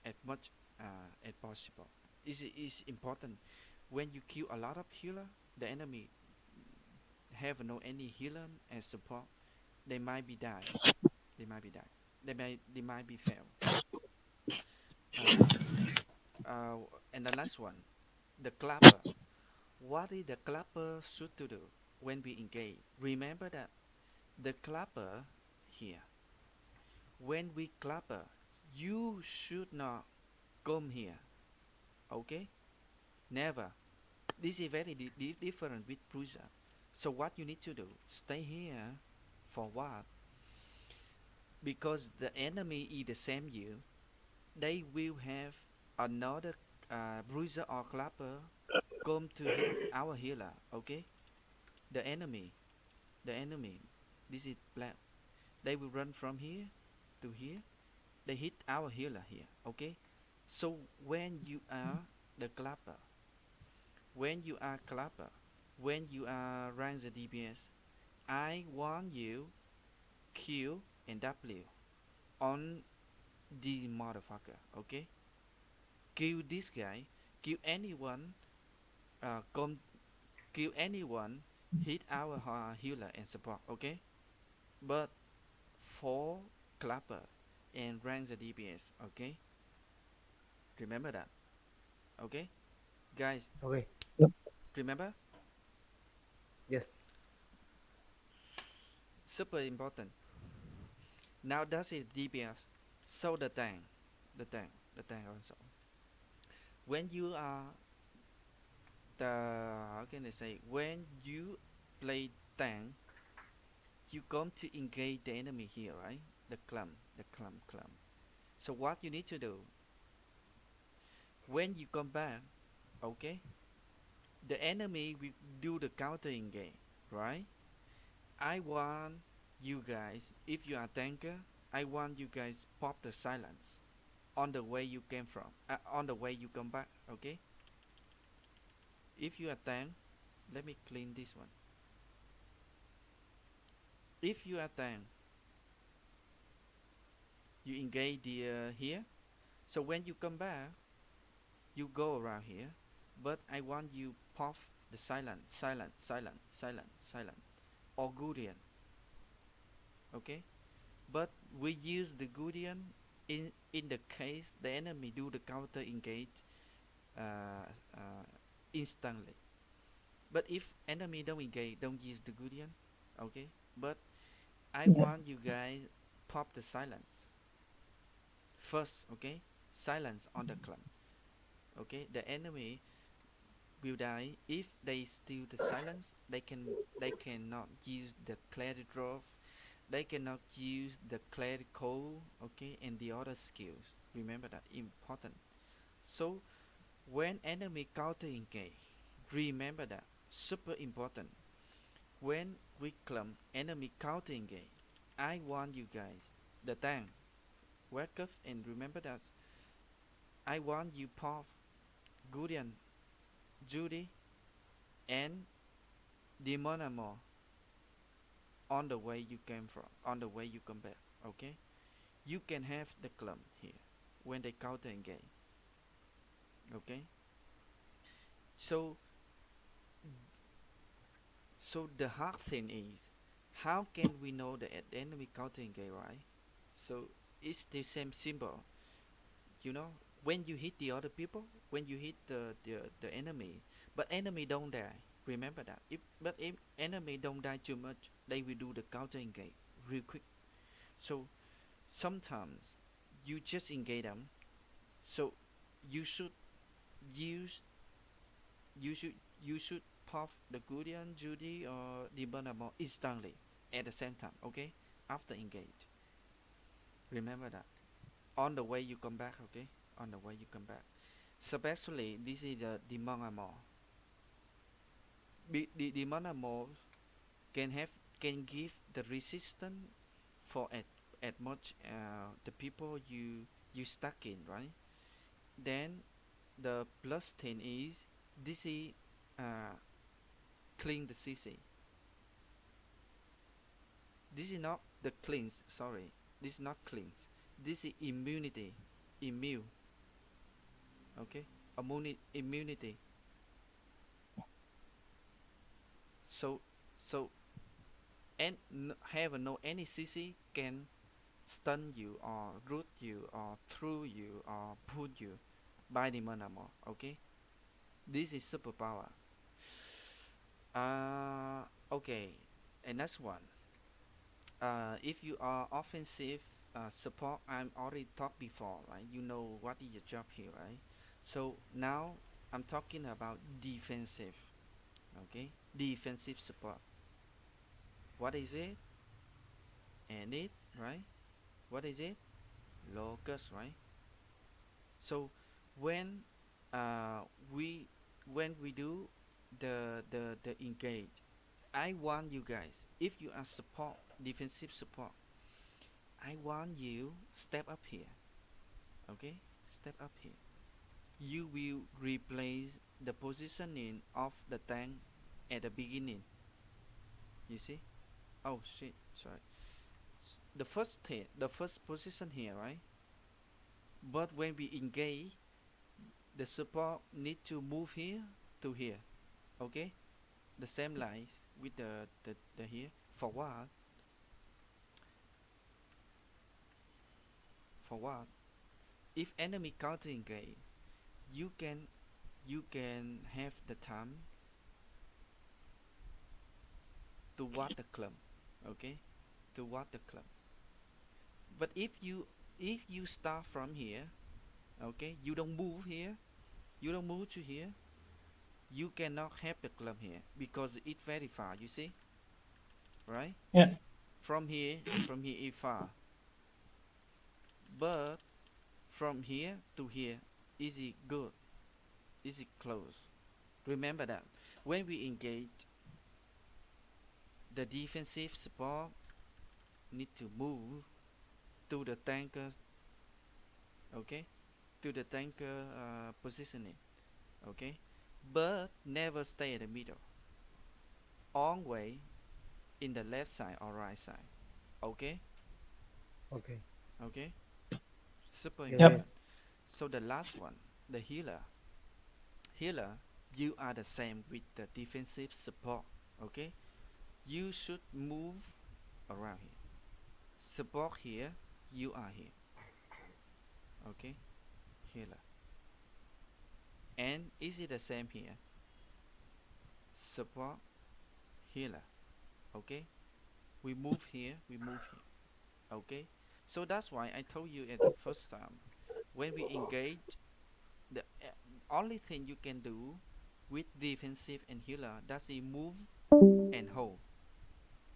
as much as possible. Is important. When you kill a lot of healer, the enemy have no any healer as support. They might be die. They might be die. They might be fail. Uh, uh, and the last one, the clapper. What is the clapper should to do when we engage? Remember that the clapper here. When we clapper, you should not come here. Okay? Never. This is very different with bruiser. So what you need to do? Stay here. For what? Because the enemy is the same you. They will have another bruiser or clapper come to hit our healer. Okay? The enemy. The enemy. This is black. They will run from here to here. They hit our healer here. Okay? So when you are the clapper, when you are clapper, when you are rank the DPS, I want you Q and W on this motherfucker. Okay? Kill this guy. Kill anyone. Come. Kill anyone. Hit our healer and support. Okay? But for clapper and rank the DPS. Okay? Remember that. Okay? Guys, Okay, remember? yes. Super important. Now that's it DPS. So the tank also. When you are the how can I say when you play tank, you come to engage the enemy here, right? The clump. So what you need to do when you come back, okay? The enemy will do the counter engage, right? I want you guys, if you are tanker, I want you guys pop the silence on the way you came from, on the way you come back, okay? If you are tank, let me clean this one. If you are tank, you engage the here. So when you come back, you go around here. But I want you pop the silent, or Guardian, okay? But we use the Guardian in the case the enemy do the counter engage uh, uh, instantly. But if enemy don't engage, don't use the Guardian, okay? But I want you guys pop the silence first, okay? Silence on the clump, okay? The enemy will die if they steal the silence. They cannot use the clarity drop. They cannot use the clarity code, okay, and the other skills. Remember that important. So when enemy counter engage, remember that super important. When we clump enemy counter engage, I want you guys, the tank, wake up and remember that I want you pop Guardian, Judy, and Demonamo on the way you came from, on the way you come back. Okay, you can have the clump here when they counter engage. Okay, so the hard thing is, how can we know that the enemy counter engage, right? So it's the same symbol, you know. When you hit the other people, when you hit the enemy, but enemy don't die. Remember that. If enemy don't die too much, they will do the counter engage real quick. So sometimes you just engage them. So you should use you should you should pop the Guardian, Judy, or the Bonamo instantly at the same time. Okay, after engage. Remember that. On the way you come back. Okay, on the way you come back. Especially this is the Monamo. The Monamo can have can give the resistance for at much the people you stuck in, right? Then the plus 10 is this is clean the CC. This is not the cleanse, sorry. This is not cleanse. This is immunity. Immune. Okay? Immunity. So so and have no any CC can stun you or root you or throw you or pull you by the Monamo. Okay? This is superpower. Okay. And next one. If you are offensive support, I'm already talked before, right? You know what is your job here, right? So now I'm talking about defensive. Okay, defensive support. What is it? And it, right? What is it? Locus, right? So when uh, we when we do the engage, I want you guys, if you are support, defensive support, I want you step up here. Okay, step up here. You will replace the positioning of the tank at the beginning. You see? Oh shit, sorry. The first position here, right? But when we engage, the support need to move here to here. Okay? The same lines with the here. Forward. Forward. If enemy counter engage, you can you can have the time to watch the clump. Okay? To watch the clump. But if you start from here, okay, you don't move here, you don't move to here, you cannot have the clump here because it's very far, you see? Right? Yeah. From here is far. But from here to here is it good? Is it close? Remember that. When we engage, the defensive support need to move to the tanker, okay? To the tanker positioning, okay? But never stay in the middle. Always in the left side or right side, okay? Okay. Okay? Super Yes, Yep. important. So the last one, the healer. Healer, you are the same with the defensive support, okay? You should move around here. Support here, you are here, okay? Healer. And is it the same here? Support, healer, okay? We move here, we move here, okay? So that's why I told you at the first time, when we engage, the only thing you can do with defensive and healer, that's a move and hold,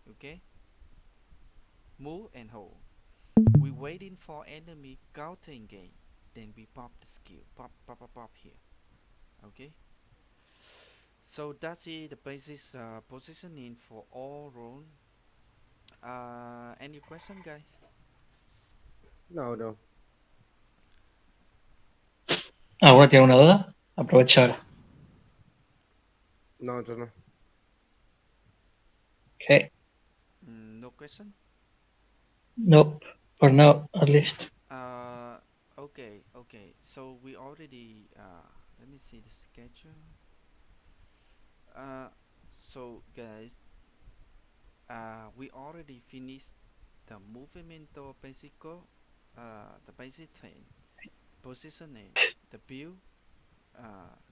okay? Move and hold. We waiting for enemy counter engage, then we pop the skill, pop here, okay? So that's it, the basis positioning for all round. Any question, guys? No, no. ¿Alguna tiene una duda? Aprovecha ahora. No, yo no. Okay. No question. Nope, for now at least. Okay, okay. So we already let me see the schedule. Uh, so guys, we already finished the movimiento básico, the basic thing, positioning, the build,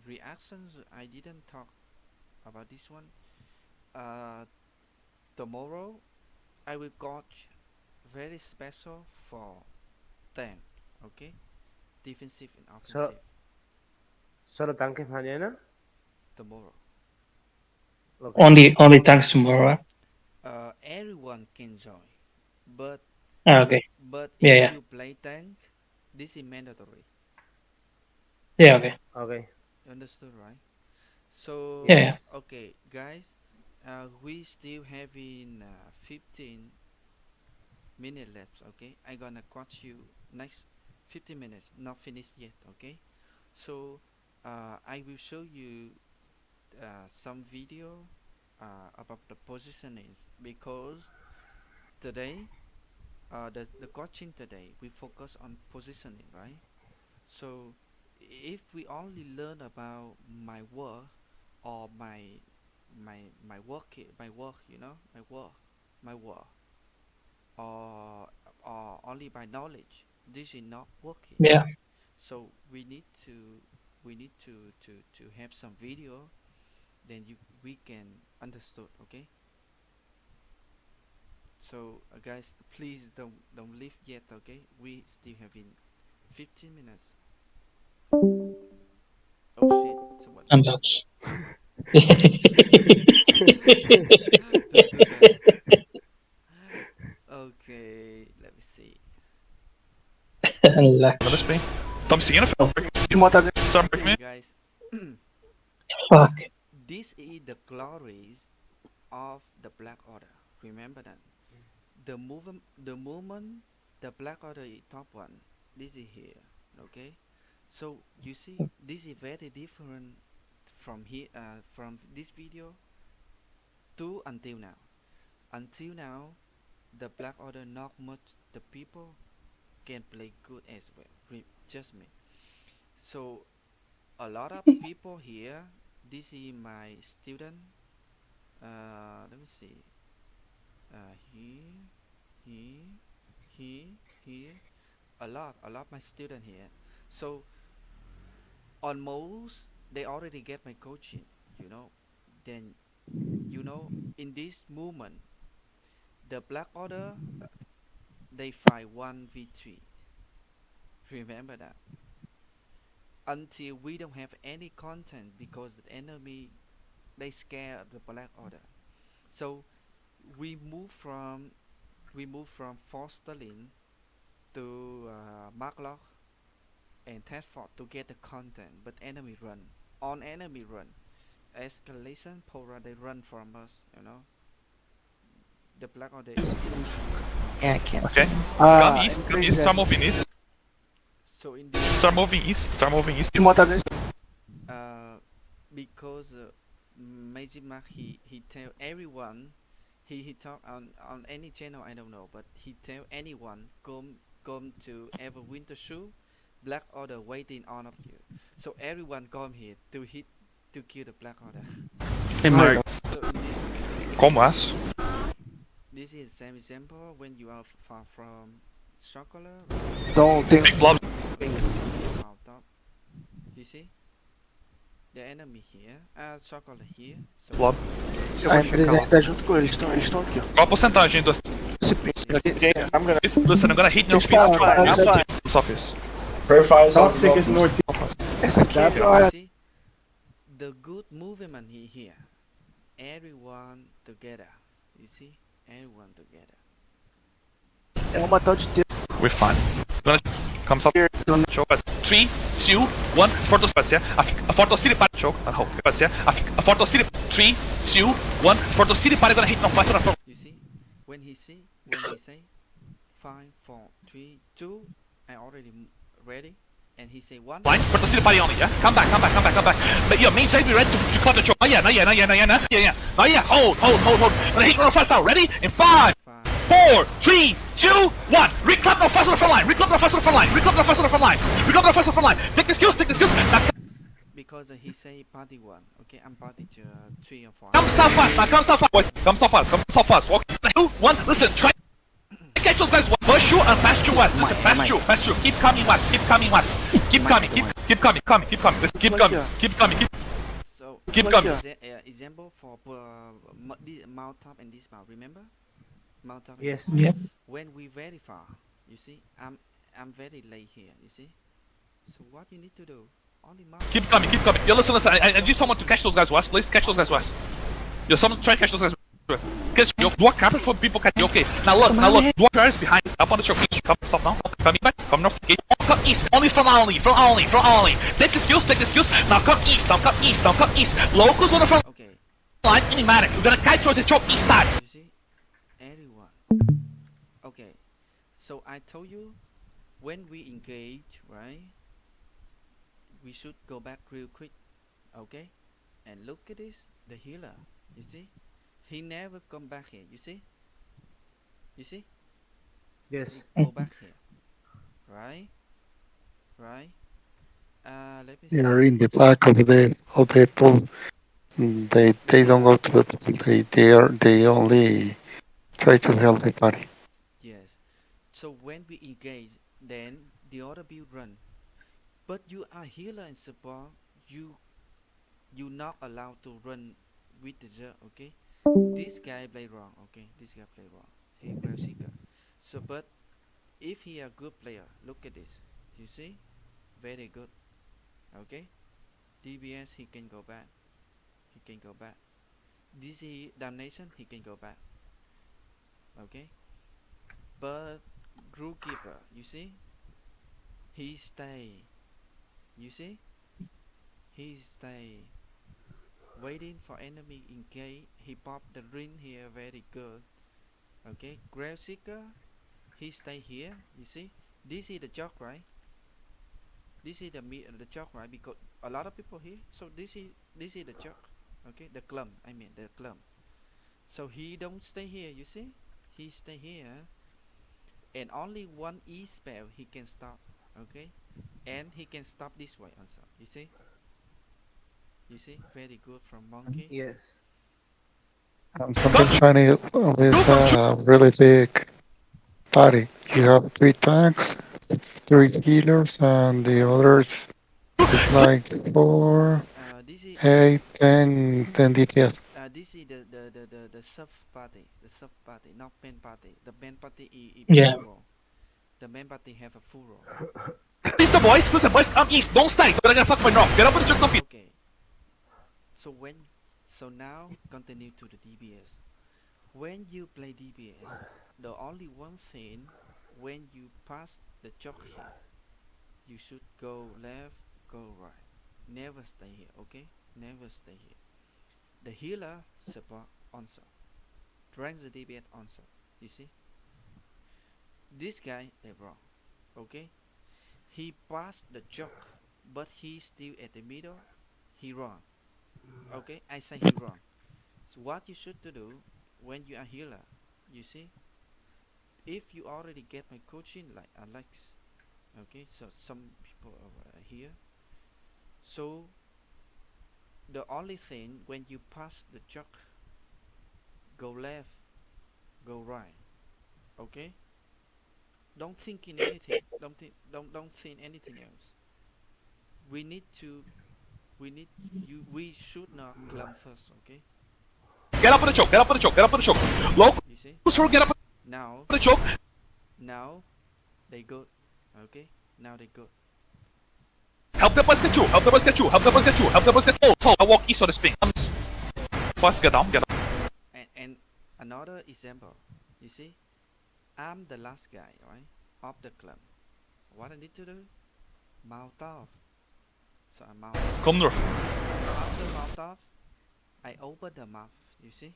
reactions. I didn't talk about this one. Uh, Tomorrow I will got very special for tank. Okay, defensive and Solo, offensive solo tanques mañana. tomorrow. Ok. Only tanks tomorrow. Right? Everyone can join, but Okay. but Yeah, if yeah. you play tank, this is mandatory. Yeah, okay. Ok. You understood, right? So Yeah, yeah. okay, guys, we still having 15 minute left. Okay, I gonna catch you next 15 minutes. Not finished yet. Okay, so I will show you some video about the positionings because today the coaching today we focus on positioning, right? So if we only learn about my work or my work my work, you know, my work or only by knowledge, this is not working. Yeah. So we need to have some video, then we can understood. Okay, so guys, please don't leave yet. Okay, we still having 15 minutes. Oh shit, somebody And called. that's Don't do that. Okay, let me see. and Gonna Lux. be. Tom Cena. Start breaking Okay, me. guys. Fuck. This is the glories of the Black Order. Remember that. The moment the Black Order is top one, this is here. Okay, so you see, this is very different from here, from this video to until now. Until now, the Black Order not much the people can play good as well. Just me. So a lot of people here. This is my student. Let me see. Here, here, here, here. A lot my student here. So almost they already get my coaching. You know, then in this movement, the Black Order they fight 1v3. Remember that. Until we don't have any content because the enemy they scare the Black Order. So we move from Forsterlin to Marklock and Tedford to get the content, but enemy run. On enemy run, escalation Pora they run from us. You know, the Black Order is easy. Yeah, I can't see. Okay. Come east. Come east. Start moving east. So in this, Start moving east. Start moving east. because Majima he tell everyone he talk on any channel I don't know, but he tell anyone come to Everwinter Shoe, Black Order waiting on of you. So everyone come here to hit to kill the Black Order. Hey, Mark. So in Kom was. this is the same example when you are far from Chocolate. Big blob. Out top. You see? The enemy here, Chocolate here. So Blob. A empresa tá junto com eles, eles estão aqui, ó. Qual a porcentagem do Se pensa. Okay, I'm gonna. Listen, I'm gonna hit no speed. I'm fine. Office. Toxic is north. Essa aqui é you see? The good movement here. Everyone together. You see? Everyone together. é uma tal de ter. We're fine. Gonna comes up here. Choke us. 3, 2, 1. Forto space, yeah. A Forto City party choke. I hope. Space, yeah. A Forto City. 3, 2, 1. Forto City party gonna hit no faster than You see? When he say 5, 4, 3, 2, I already ready. And he say 1. line. Forto City party only, yeah. Come back. But your main side be ready to cut the choke. Yeah. Hold. Gonna hit no faster. Ready? In 5, 5, 4, 3, 2, 1. Reclap now, fast on the front line. Reclap now, fast on the front line. Reclap now, fast on the front line. Reclap now, fast on the front line. Take the skills, take the skills. Now Because he say party 1. Okay, I'm party 3 or 4. come south fast, now come south fast, boys. Come south fast, come south fast. Walk. 2, 1. Listen, try. Catch those guys. Push you and pass you west. Listen, pass you, pass you. Keep coming west, keep coming west. Keep coming, keep coming, keep coming. Listen, keep coming, keep coming, So keep coming. Example for this mount top and this mount. Remember? Mount top. Yes. Yeah. When we very far, you see, I'm very late here. You see. So what you need to do? Only mount. Keep coming, keep coming. Yo, listen, listen. I need someone to catch those guys west, please. Catch those guys west. Yo, someone try to catch those guys. Catch. Yo, do a carpet for people catch. Okay. Now look, Do a tries behind. Up on the choke. Come, stop now. Coming back. Come north. Come east. Only front only. Take the skills. Now come east. Now come east. Locals on the front Okay. line. Animatic. We're gonna kite towards the choke east side. You see, everyone. Okay. So I told you, when we engage, right? We should go back real quick. Okay. And look at this. The healer. You see. He never come back here. You see? You see? Yes. Go back here. Right? Right? Let me They see. are in the back of the pool. They don't go to the pool. They only try to help the party. Yes. So when we engage, then the other build run. But you are healer and support. You not allowed to run with the zero. Okay. This guy play wrong. Okay. This guy play wrong. He grab seeker. So but if he a good player, look at this. You see? Very good. Okay. DBS he can go back. He can go back. DC damnation he can go back. Okay. But Groupkeeper, you see? He stay. You see? He stay. Waiting for enemy engage. He pop the ring here very good. Okay. Grave Seeker. He stay here. You see? This is the joke, right? This is the joke, right? Because a lot of people here. So this is the joke. Okay. The clump. I mean the clump. So he don't stay here. You see? He stay here. And only one E spell he can stop. Okay. And he can stop this way also. You see? You see? Very good from Monkey. Yes. Something funny with a really big party. You have 3 tanks, 3 healers, and the others is like 4, This is 8, 10 DPS. this is the sub party. The sub party, not main party. The main party is Yeah. full roll. The main party have a full roll. Listen, boys, come east. Don't stay. We're gonna fuck my north. Get up on the choke some people. Okay. So now continue to the DBS. When you play DBS, the only one thing, when you pass the choke here, you should go left, go right. Never stay here, okay? Never stay here. The healer support answer. Rank the DBS answer. You see? This guy they wrong. Okay? He passed the choke, but he still at the middle. He wrong. Okay, I say he wrong. So what you should to do when you are healer, you see, if you already get my coaching like Alex, okay, so some people are here. So the only thing when you pass the choke, go left, go right, okay. Don't think in anything. Don't think anything else. We need you. We should not climb first, okay? Get up on the choke. Locals, You see? get up Now, on the choke. now, they good, okay? Now they good. Help the boys get you. I walk east on the spin. First, get down. And another example, you see? I'm the last guy, right? Of the club. What I need to do? Mount off. So I mount. Come north. After mount off, I open the mouth. You see?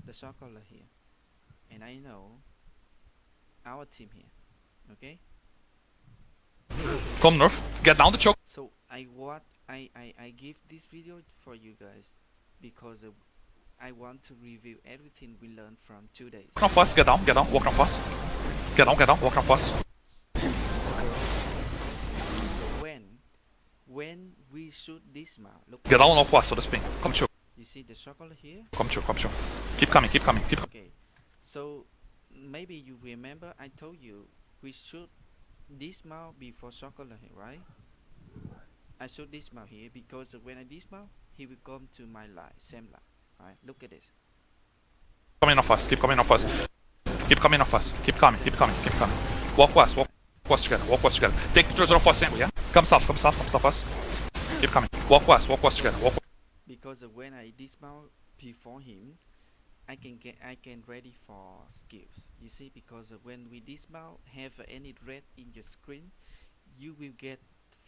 The circle here. And I know our team here. Okay? Come north. Get down the choke. So I give this video for you guys because I want to review everything we learned from 2 days. Walk down fast, get down, walk down fast. Get down, walk down fast. So when we should dismount, look. Get down, walk fast to the spin. Come true, You see the circle here? come true, come true. Keep coming, keep coming, keep coming. Okay. So maybe you remember I told you we should dismount before circle here, right? I should dismount here because when I dismount, he will come to my line, same line. Alright, look at this. Coming off fast, keep coming off fast. Keep coming off fast, keep coming, keep coming, keep coming. Walk west together, walk west together. Take the towards fast angle, yeah? Come south fast. Keep coming. Walk west together, walk west. Because when I dismount before him, I can ready for skills. You see, because when we dismount, have any red in your screen, you will get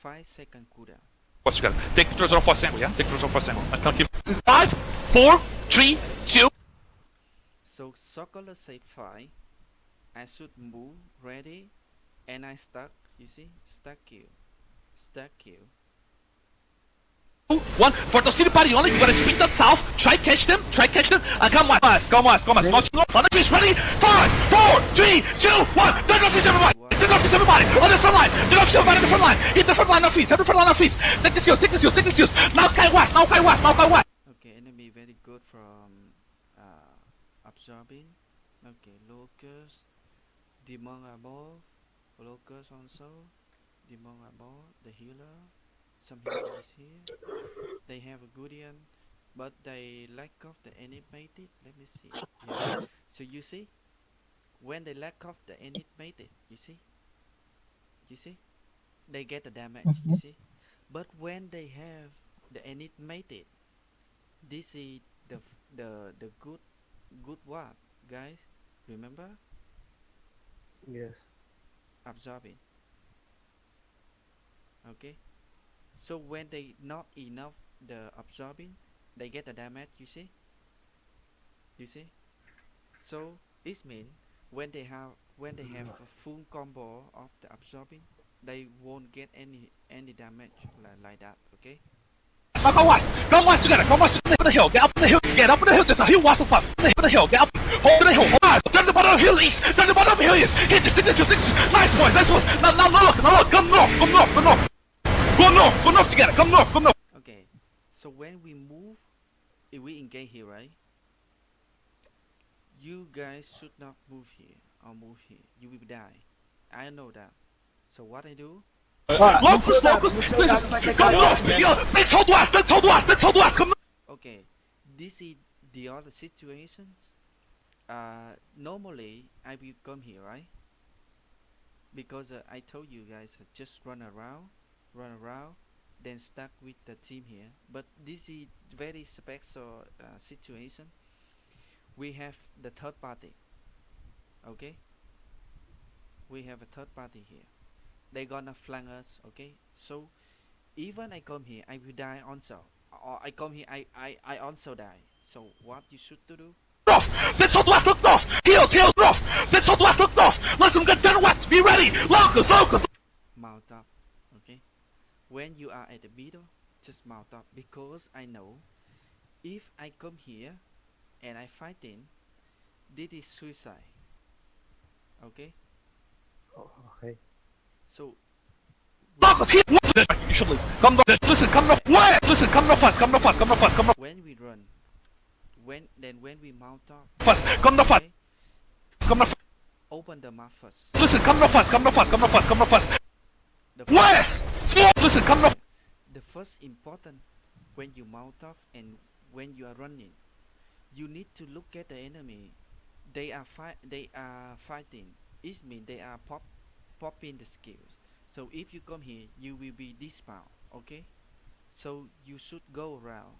5-second cooldown. West together. Take the towards fast angle, yeah? Take the towards fast angle. I can't keep. 5, 4, 3, 2. So circular say 5. I should move ready, and I stuck. You see, stuck kill. 1 for the city party only. You gotta sprint that south. Try catch them. And come west. March north. On the fish ready. 5, 4, 3, 2, 1. They're gonna fish everybody. On the front line. They're gonna fish everybody on the front line. Hit the front line of feast. Take the seals. Now Kai west. Okay, enemy very good from absorbing. Okay, locust, demon above, locust also, demon above, the healer. Some healer is here. They have a Guardian, but they lack of the animated. Let me see. Yeah. So you see, when they lack of the animated, you see, they get the damage. You see, but when they have the animated, this is the good one, guys. Remember, Yes. absorbing. Okay. So when they not enough the absorbing, they get the damage. You see. So it means when they have a full combo of the absorbing, they won't get any damage like that. Okay. Now go west together. Go west to the hill. Get up on the hill. There's a hill west of us. Up the hill. Get up. Hold the hill. Turn the bottom of the hill east. Hit this. Nice boys. Now look. Come north. Go north together. Come north. Okay. So when we move, if we engage here, right? You guys should not move here or move here. You will die. I know that. So what I do? Locus. Come north. Let's hold west. Come north. Okay. This is the other situations. Normally I will come here, right? Because I told you guys just run around, then stuck with the team here. But this is very special situation. We have the third party. Okay. We have a third party here. They gonna flank us. Okay. So even I come here, I will die also. Or I come here, I also die. So what you should to do? Let's hold west, look north. Heels north. Let's hold west, look north. Let's get turn west. Be ready. Locus. Mount up. Okay. When you are at the middle, just mount up, because I know if I come here and I fighting, this is suicide. Okay. Oh, okay. So Locus here. You should leave. Come north. Listen, come north. Where? Listen, come north fast. when we run, when we mount up, Fast. Come north fast. okay, Come north. open the map first. Listen, come north fast. The West. Listen, come north. the first important when you mount off and when you are running, you need to look at the enemy. They are fighting. It means they are popping the skills. So if you come here, you will be dismount. Okay. So you should go around,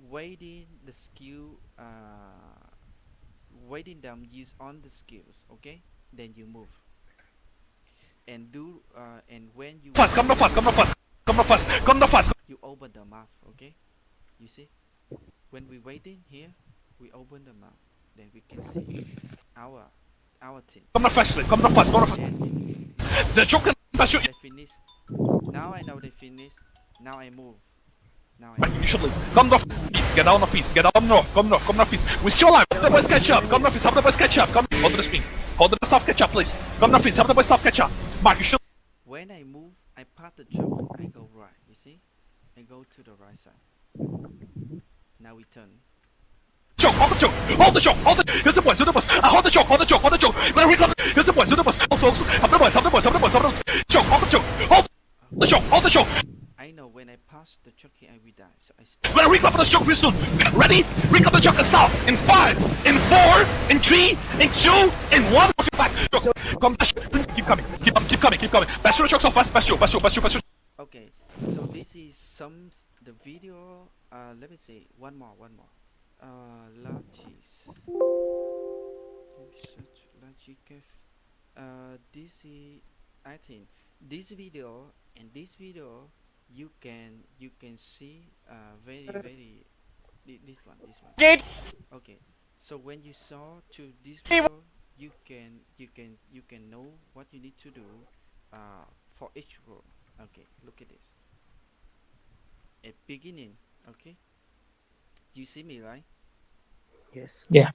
waiting the skill, waiting them use on the skills. Okay. Then you move. And do and when you Fast. Come north fast. you open the map, okay? You see, when we waiting here, we open the map, then we can see our team. Come north fast. Then The joke can shoot. they finish. Now I know they finish. Now I move. Now Mike, you should leave. Come northeast, get down northeast, get down north, come northeast. We're still alive. Have the boys catch up. Come northeast, have the boys catch up. Come, hold the spin. Hold the soft catch up, please. Come northeast, have the boys soft catch up. Mark, you should. when I move, I pass the choke, I go right. You see? I go to the right side. Now we turn. Choke, hold the choke, hold the choke, hold the. Here's the boys, hold the choke, hold the choke, hold the choke. When I recall, here's the boys, have the boys, have the boys, have the boys, have the boys. Choke, hold the choke, hold the choke, hold the choke. I know when I pass the choke here, I will die. So I We're gonna recap the choke real soon. Ready? Recap the choke and stop. In 5, in 4, in 3, in 2, in 1. Back. Come, bash. Please keep coming. Keep coming. Bash the choke so fast. Bash you. Okay, so this is the video. Let me see. One more. Largest. Search logic. This is. I think this video and this video you can see very this one. Okay, so when you saw to this video, you can know what you need to do for each row. Okay, look at this. At beginning, okay, you see me right? Yes. Yeah.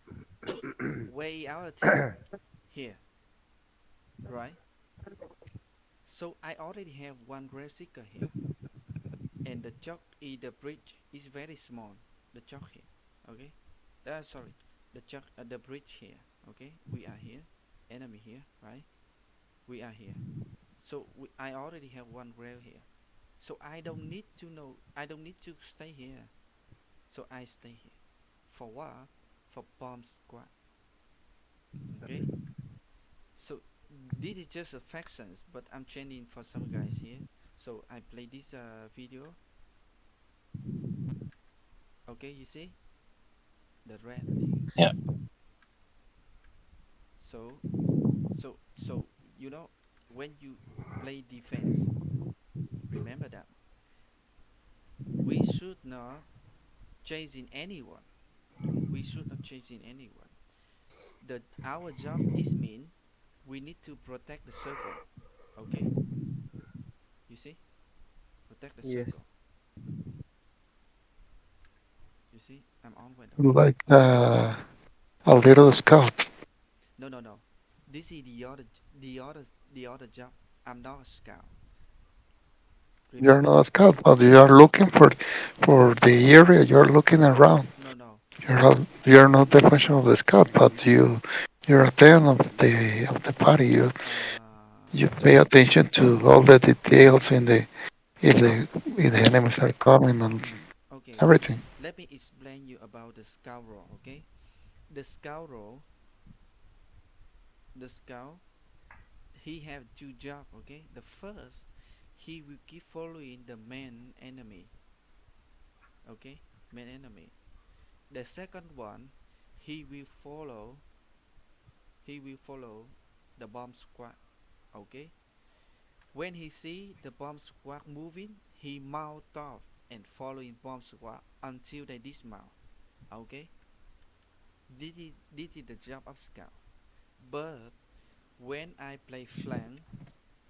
Way our team here, right? So I already have one rail seeker here, and the chalk in the bridge is very small. The chalk here, okay? Sorry, the bridge here, okay? We are here, enemy here, right? We are here. So I already have one rail here. So I don't need to know. I don't need to stay here. So I stay here. For what? For bomb squad. Okay. So this is just a factions, but I'm training for some guys here. So I play this video. Okay, you see the red here. Yeah. So you know when you play defense, remember that we should not chasing anyone. We should not chasing anyone. Our job is mean we need to protect the circle. Okay, you see, protect the Yes. circle. You see, I'm on window. Like a little scout. No. This is the other job. I'm not a scout. You're Remember not a that? scout, but you are looking for the area. You're looking around. No. You're not the function of the scout, but you're a fan of the party. You pay attention to all the details in the if the enemies are coming and Okay. everything. Let me explain you about the scout role. Okay, the scout role. The scout. He have two jobs. Okay, the first, he will keep following the main enemy. Okay, main enemy. The second one, he will follow. He will follow the bomb squad. Okay. When he see the bomb squad moving, he mount off and following bomb squad until they dismount. Okay. This is the job of scout. But when I play flank,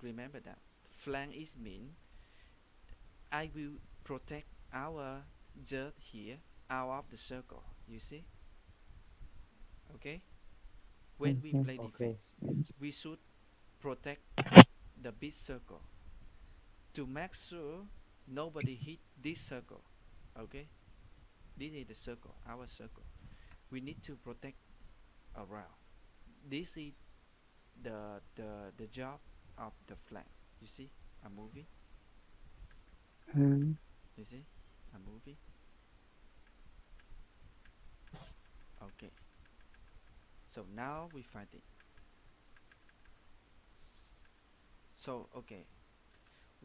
remember that flank is mean I will protect our jet here out of the circle. You see? Okay. When we play Okay. defense, we should protect the big circle to make sure nobody hit this circle. Okay, this is the circle, our circle. We need to protect around. This is the job of the flank. You see, I'm moving. You see, I'm moving. Okay. So now we fighting. So okay,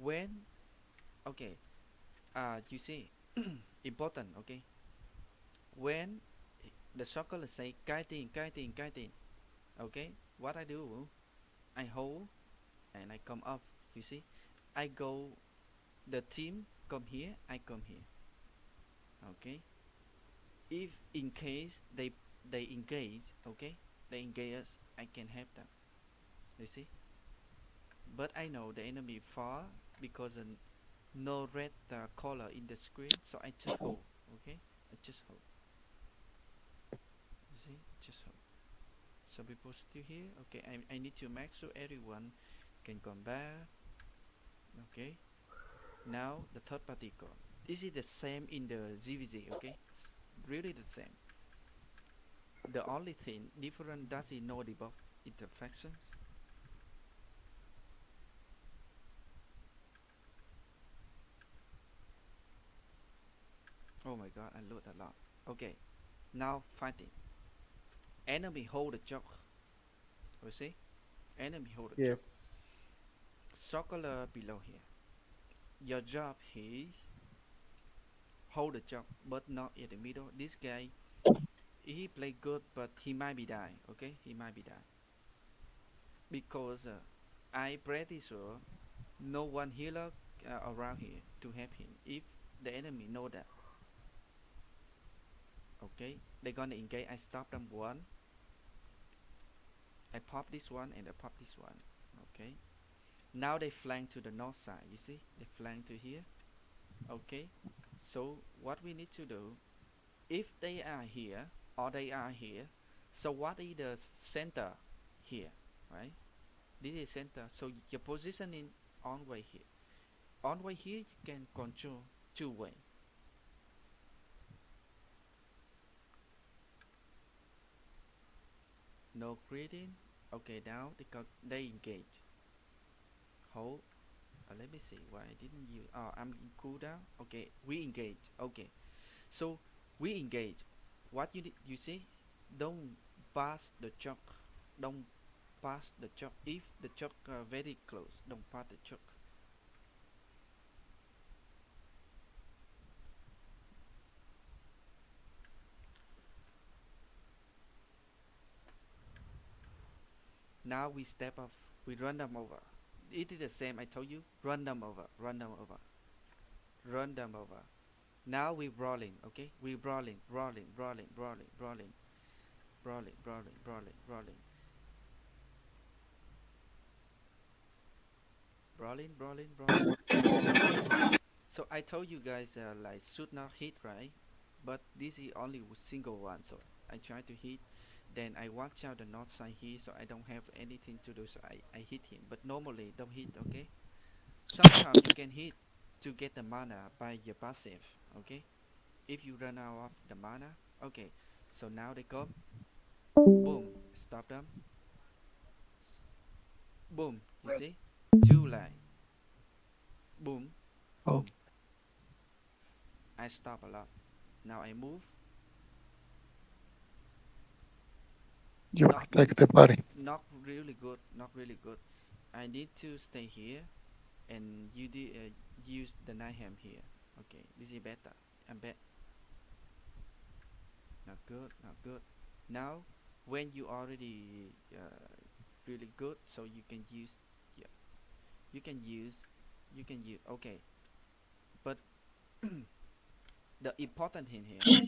when okay, you see, important. Okay, when the circle say kiting. Okay, what I do, I hold and I come up. You see, I go. The team come here. I come here. Okay. If in case they engage, okay, they engage us, I can help them. You see. But I know the enemy far because no red color in the screen, so I just hold. Okay, I just hold. You see, just hold. Some people still here. Okay, I need to make sure everyone can come back. Okay, now the third party code. This is the same in the ZVZ. Okay, really the same. The only thing different does it no debuff imperfections. Oh my god, I load a lot. Okay, now fighting. Enemy hold the choke. You see? Enemy hold the Yeah. choke. Circular below here. Your job is hold the choke, but not in the middle. This guy, he play good, but he might be die. Okay, he might be die because I pretty sure no one healer around here to help him. If the enemy know that, okay, they're gonna engage. I stop them one. I pop this one and I pop this one. Okay. Now they flank to the north side. You see, they flank to here. Okay. So what we need to do, if they are here or they are here, so what is the center here, right? This is center. So your positioning on way here. On way here, you can control two way. No greeting. Okay, now they engage. Hold. Let me see why I didn't use. Oh, I'm in cooldown. Okay, we engage. Okay, so we engage. What you see? Don't pass the choke. Don't pass the choke. If the choke very close, don't pass the choke. Now we step off. We run them over. It is the same. I told you. Run them over. Run them over. Run them over. Now we brawling. Okay, we brawling, brawling, brawling, brawling, brawling, brawling, brawling, brawling, brawling. Brawling, brawling, brawling. So I told you guys like should not hit, right? But this is only single one, so I try to hit. Then I watch out the north side here, so I don't have anything to do. So I hit him, but normally don't hit. Okay. Sometimes you can hit to get the mana by your passive. Okay. If you run out of the mana, okay. So now they come. Boom. Stop them. Boom. You see? Two line. Boom. Oh, Boom. I stop a lot. Now I move. You Not protect the body. not really good. Not really good. I need to stay here and use the Niham here. Okay, this is better. I'm bet. Not good. Not good. Now, when you already really good, so you can use. Yeah, you can use. You can use. Okay, but the important thing here,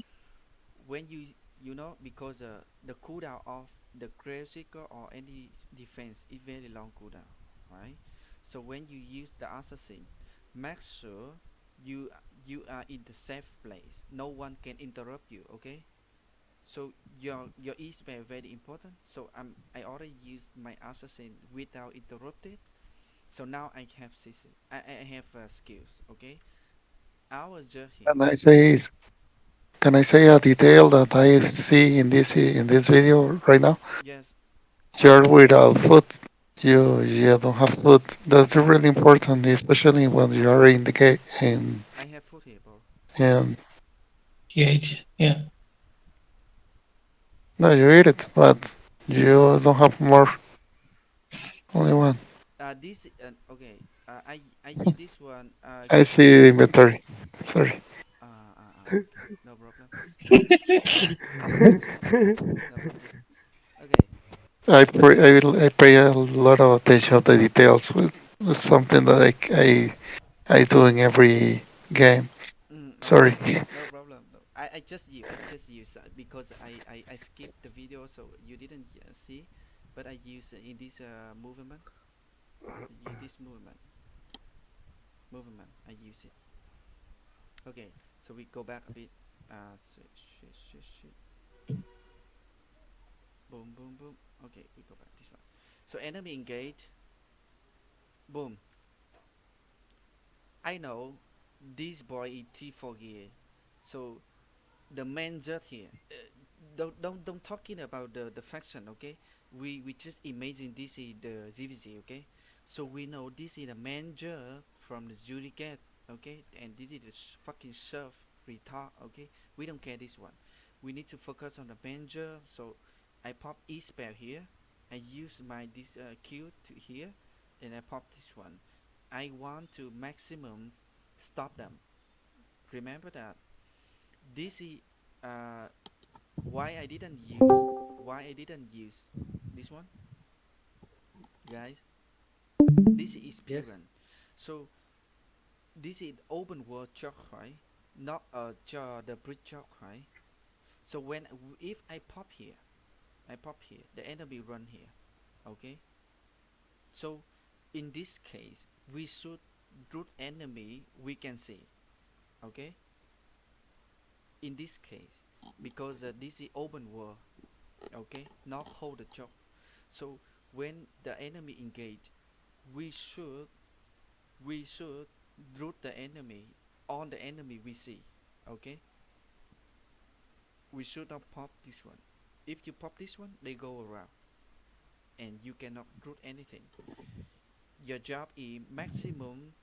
when you know, because the cooldown of the grave seeker or any defense is very long cooldown, right? So when you use the assassin, make sure you you are in the safe place, no one can interrupt you. Okay, so your e spell very important. So I already used my assassin without interrupted. So now I have system, I have skills. Okay, our Zer here. Can I say can I say a detail that I see in this video right now? Yes. You're without food. You don't have food. That's really important, especially when you are in the game. I have food here, bro. And GH. Yeah. no, you eat it, but you don't have more. Only one. This okay. I eat this one. I see inventory. Sorry. Okay. No problem. No problem. Okay. I pay a lot of attention to the details with something that I do in every game. Sorry. Okay. No problem. No. I just use because I skipped the video, so you didn't see, but I use in this movement. I use this movement. movement. I use it. Okay, so we go back a bit. Shit. Boom, boom, boom. Okay, we go back this one. So enemy engage. Boom. I know this boy is T4 gear. So the main jet here. Don't talking about the faction, okay? We just imagine this is the ZVZ, okay? So we know this is the main jet from the Jury Gate, okay? And this is the fucking surf retard, okay? We don't care this one. We need to focus on the main jet. So I pop E spell here. I use my this Q to here, and I pop this one. I want to maximum stop them. Remember that this is uh, why I didn't use this one, guys. This is Yes. parent. So this is open world chalk, right? Not the bridge chalk, right? So if I pop here, the enemy run here, okay? So in this case, we should root enemy we can see, okay? In this case, because this is open world, okay, not hold the chalk. So when the enemy engage, we should root the enemy on the enemy we see, okay. We should not pop this one. If you pop this one, they go around and you cannot root anything. Your job is maximum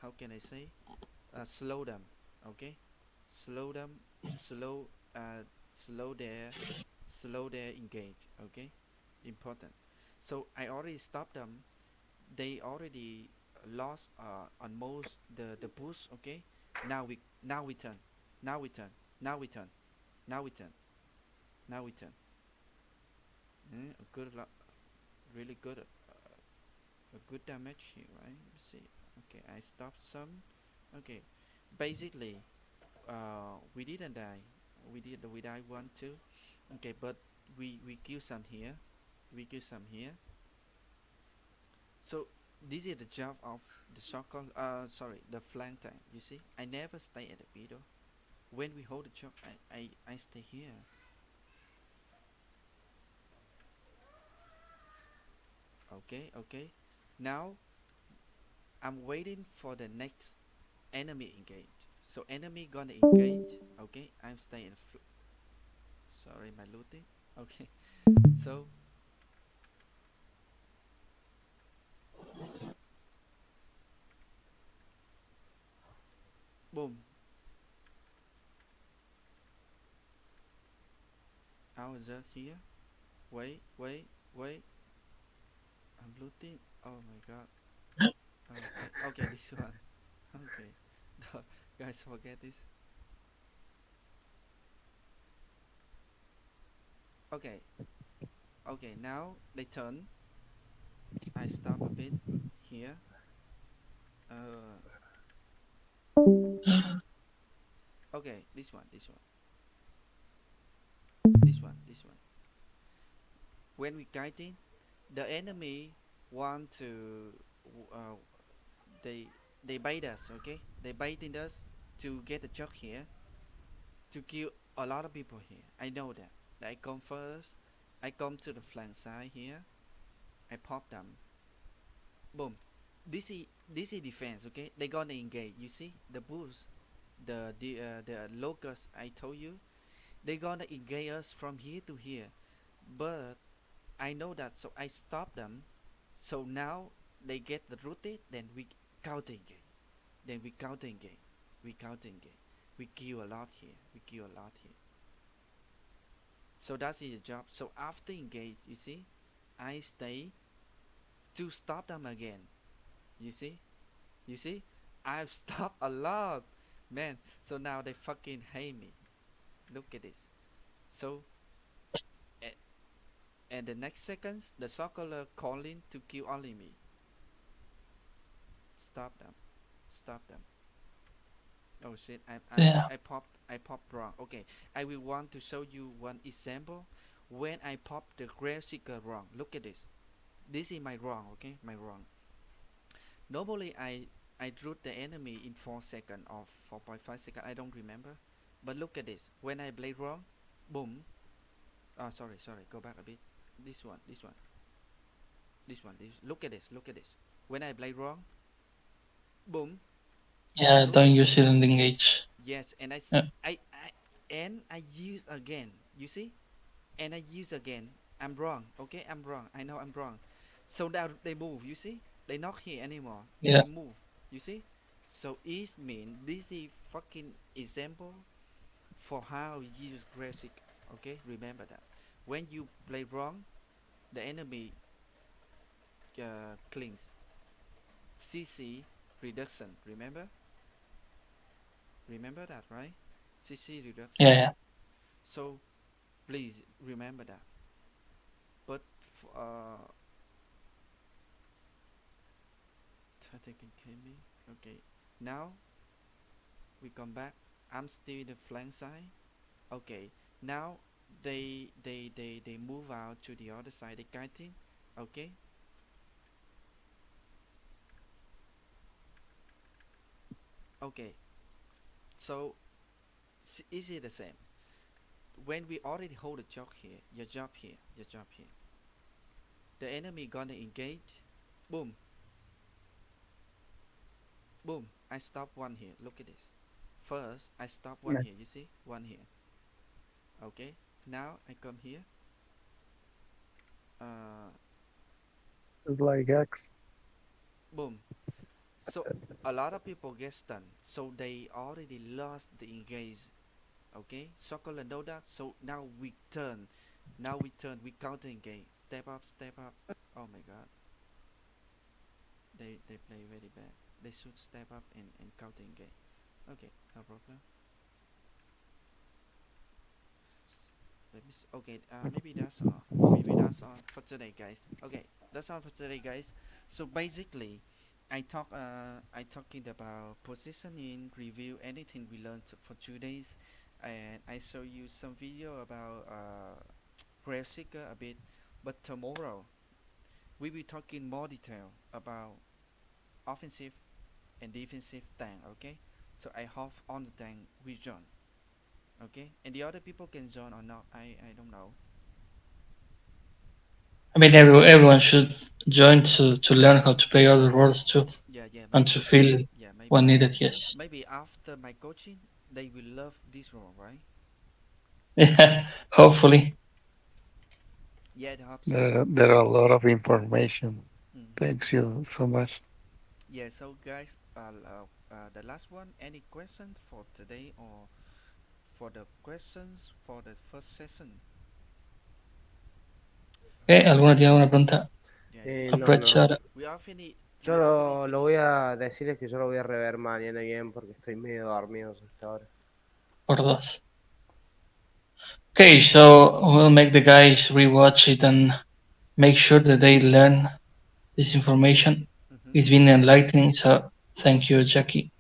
how can I say, slow them, okay. Slow them, slow slow their engage, okay. Important. So I already stopped them. They already lost on most the boost, okay. Now we turn. Now we turn. Now we turn. Now we turn. Now we turn. Good luck. Really good. A good damage here, right? Let's see. Okay, I stopped some. Okay, basically, we didn't die. We died 1 2. Okay, but we kill some here. We kill some here. So this is the job of the circle. Sorry, the flank tank. You see, I never stay at the middle. When we hold the job, I stay here. Okay. Now I'm waiting for the next enemy engage. So enemy gonna engage. Okay, I'm staying. Sorry, my looting. Okay, so boom. I was just here. Wait. I'm looting. Oh my god. Okay, this one. Okay, guys, forget this. Okay, now they turn. I stop a bit here. Uh, okay, this one. When we kiting, the enemy want to uh, they they bait us. Okay, they baiting us to get a choke here to kill a lot of people here. I know that. I come first. I come to the flank side here. I pop them. Boom. This is defense. Okay, they gonna engage. You see the boost, the locust. I told you they gonna engage us from here to here. But I know that, so I stop them. So now they get the rooted. Then we counter engage. Then we counter engage. We counter engage. We kill a lot here. So that's his job. So after engage, you see, I stay to stop them again. You see, I've stopped a lot, man. So now they fucking hate me. Look at this. So, a- and the next seconds, the circular calling to kill only me. Stop them. Stop them. Oh shit! Yeah. I popped wrong. Okay, I will want to show you one example when I pop the grave seeker wrong. Look at this. This is my wrong, okay? My wrong. Normally, I drew the enemy in 4 seconds or 4.5 seconds. I don't remember. But look at this. When I play wrong, boom. Sorry. Go back a bit. This one. Look at this. Look at this. When I play wrong, boom. Yeah, Look don't at use it on the engage. yes, and Yeah. I use again. You see? And I use again. I'm wrong. Okay, I'm wrong. I know I'm wrong. So now they move. You see? They not here anymore. Yeah. They move. You see? So it mean this is fucking example for how you use graphic. Okay, remember that. When you play wrong, the enemy clings. CC reduction. Remember that, right? CC reduction. Yeah. So please remember that. But 30 km. Okay. Now we come back. I'm still in the flank side. Okay. Now they move out to the other side. They kiting. Okay. Okay. So is it the same? When we already hold a job here, your job here, the enemy gonna engage. Boom. Boom. I stop one here. Look at this. First, I stop one Yeah. here. You see? One here. Okay. Now I come here. It's like X. Boom. So a lot of people get stunned. So they already lost the engage. Okay. Circle know that. So now we turn. We counter engage. Step up. Oh my god. They play very bad. They should step up and counter engage. Okay. No problem. Let me okay, maybe that's all. Maybe that's all for today, guys. Okay, that's all for today, guys. So basically, I talking about positioning, review, anything we learned for 2 days, and I show you some video about Grave Seeker a bit. But tomorrow we will talking more detail about offensive and defensive tank. Okay, so I hope on the tank we join. Okay, and the other people can join or not, I don't know. I mean, everyone should join to learn how to play other roles too, Yeah, and maybe. to feel Yeah, when maybe. needed. Yes. Maybe after my coaching, they will love this role, right? Yeah. Hopefully. Yeah, I hope so. There are a lot of information. Mm. Thanks you so much. Yeah, so guys, the last one. Any question for today or for the questions for the first session? ¿Alguna tiene alguna pregunta? Yeah, this No, no. Aprovechar. we are finished. Yo lo voy a decirles que yo lo voy a rever mañana bien porque estoy medio dormido hasta ahora. Por dos. Okay, so we'll make the guys rewatch it and make sure that they learn this information. It's been enlightening, so thank you, Jackie.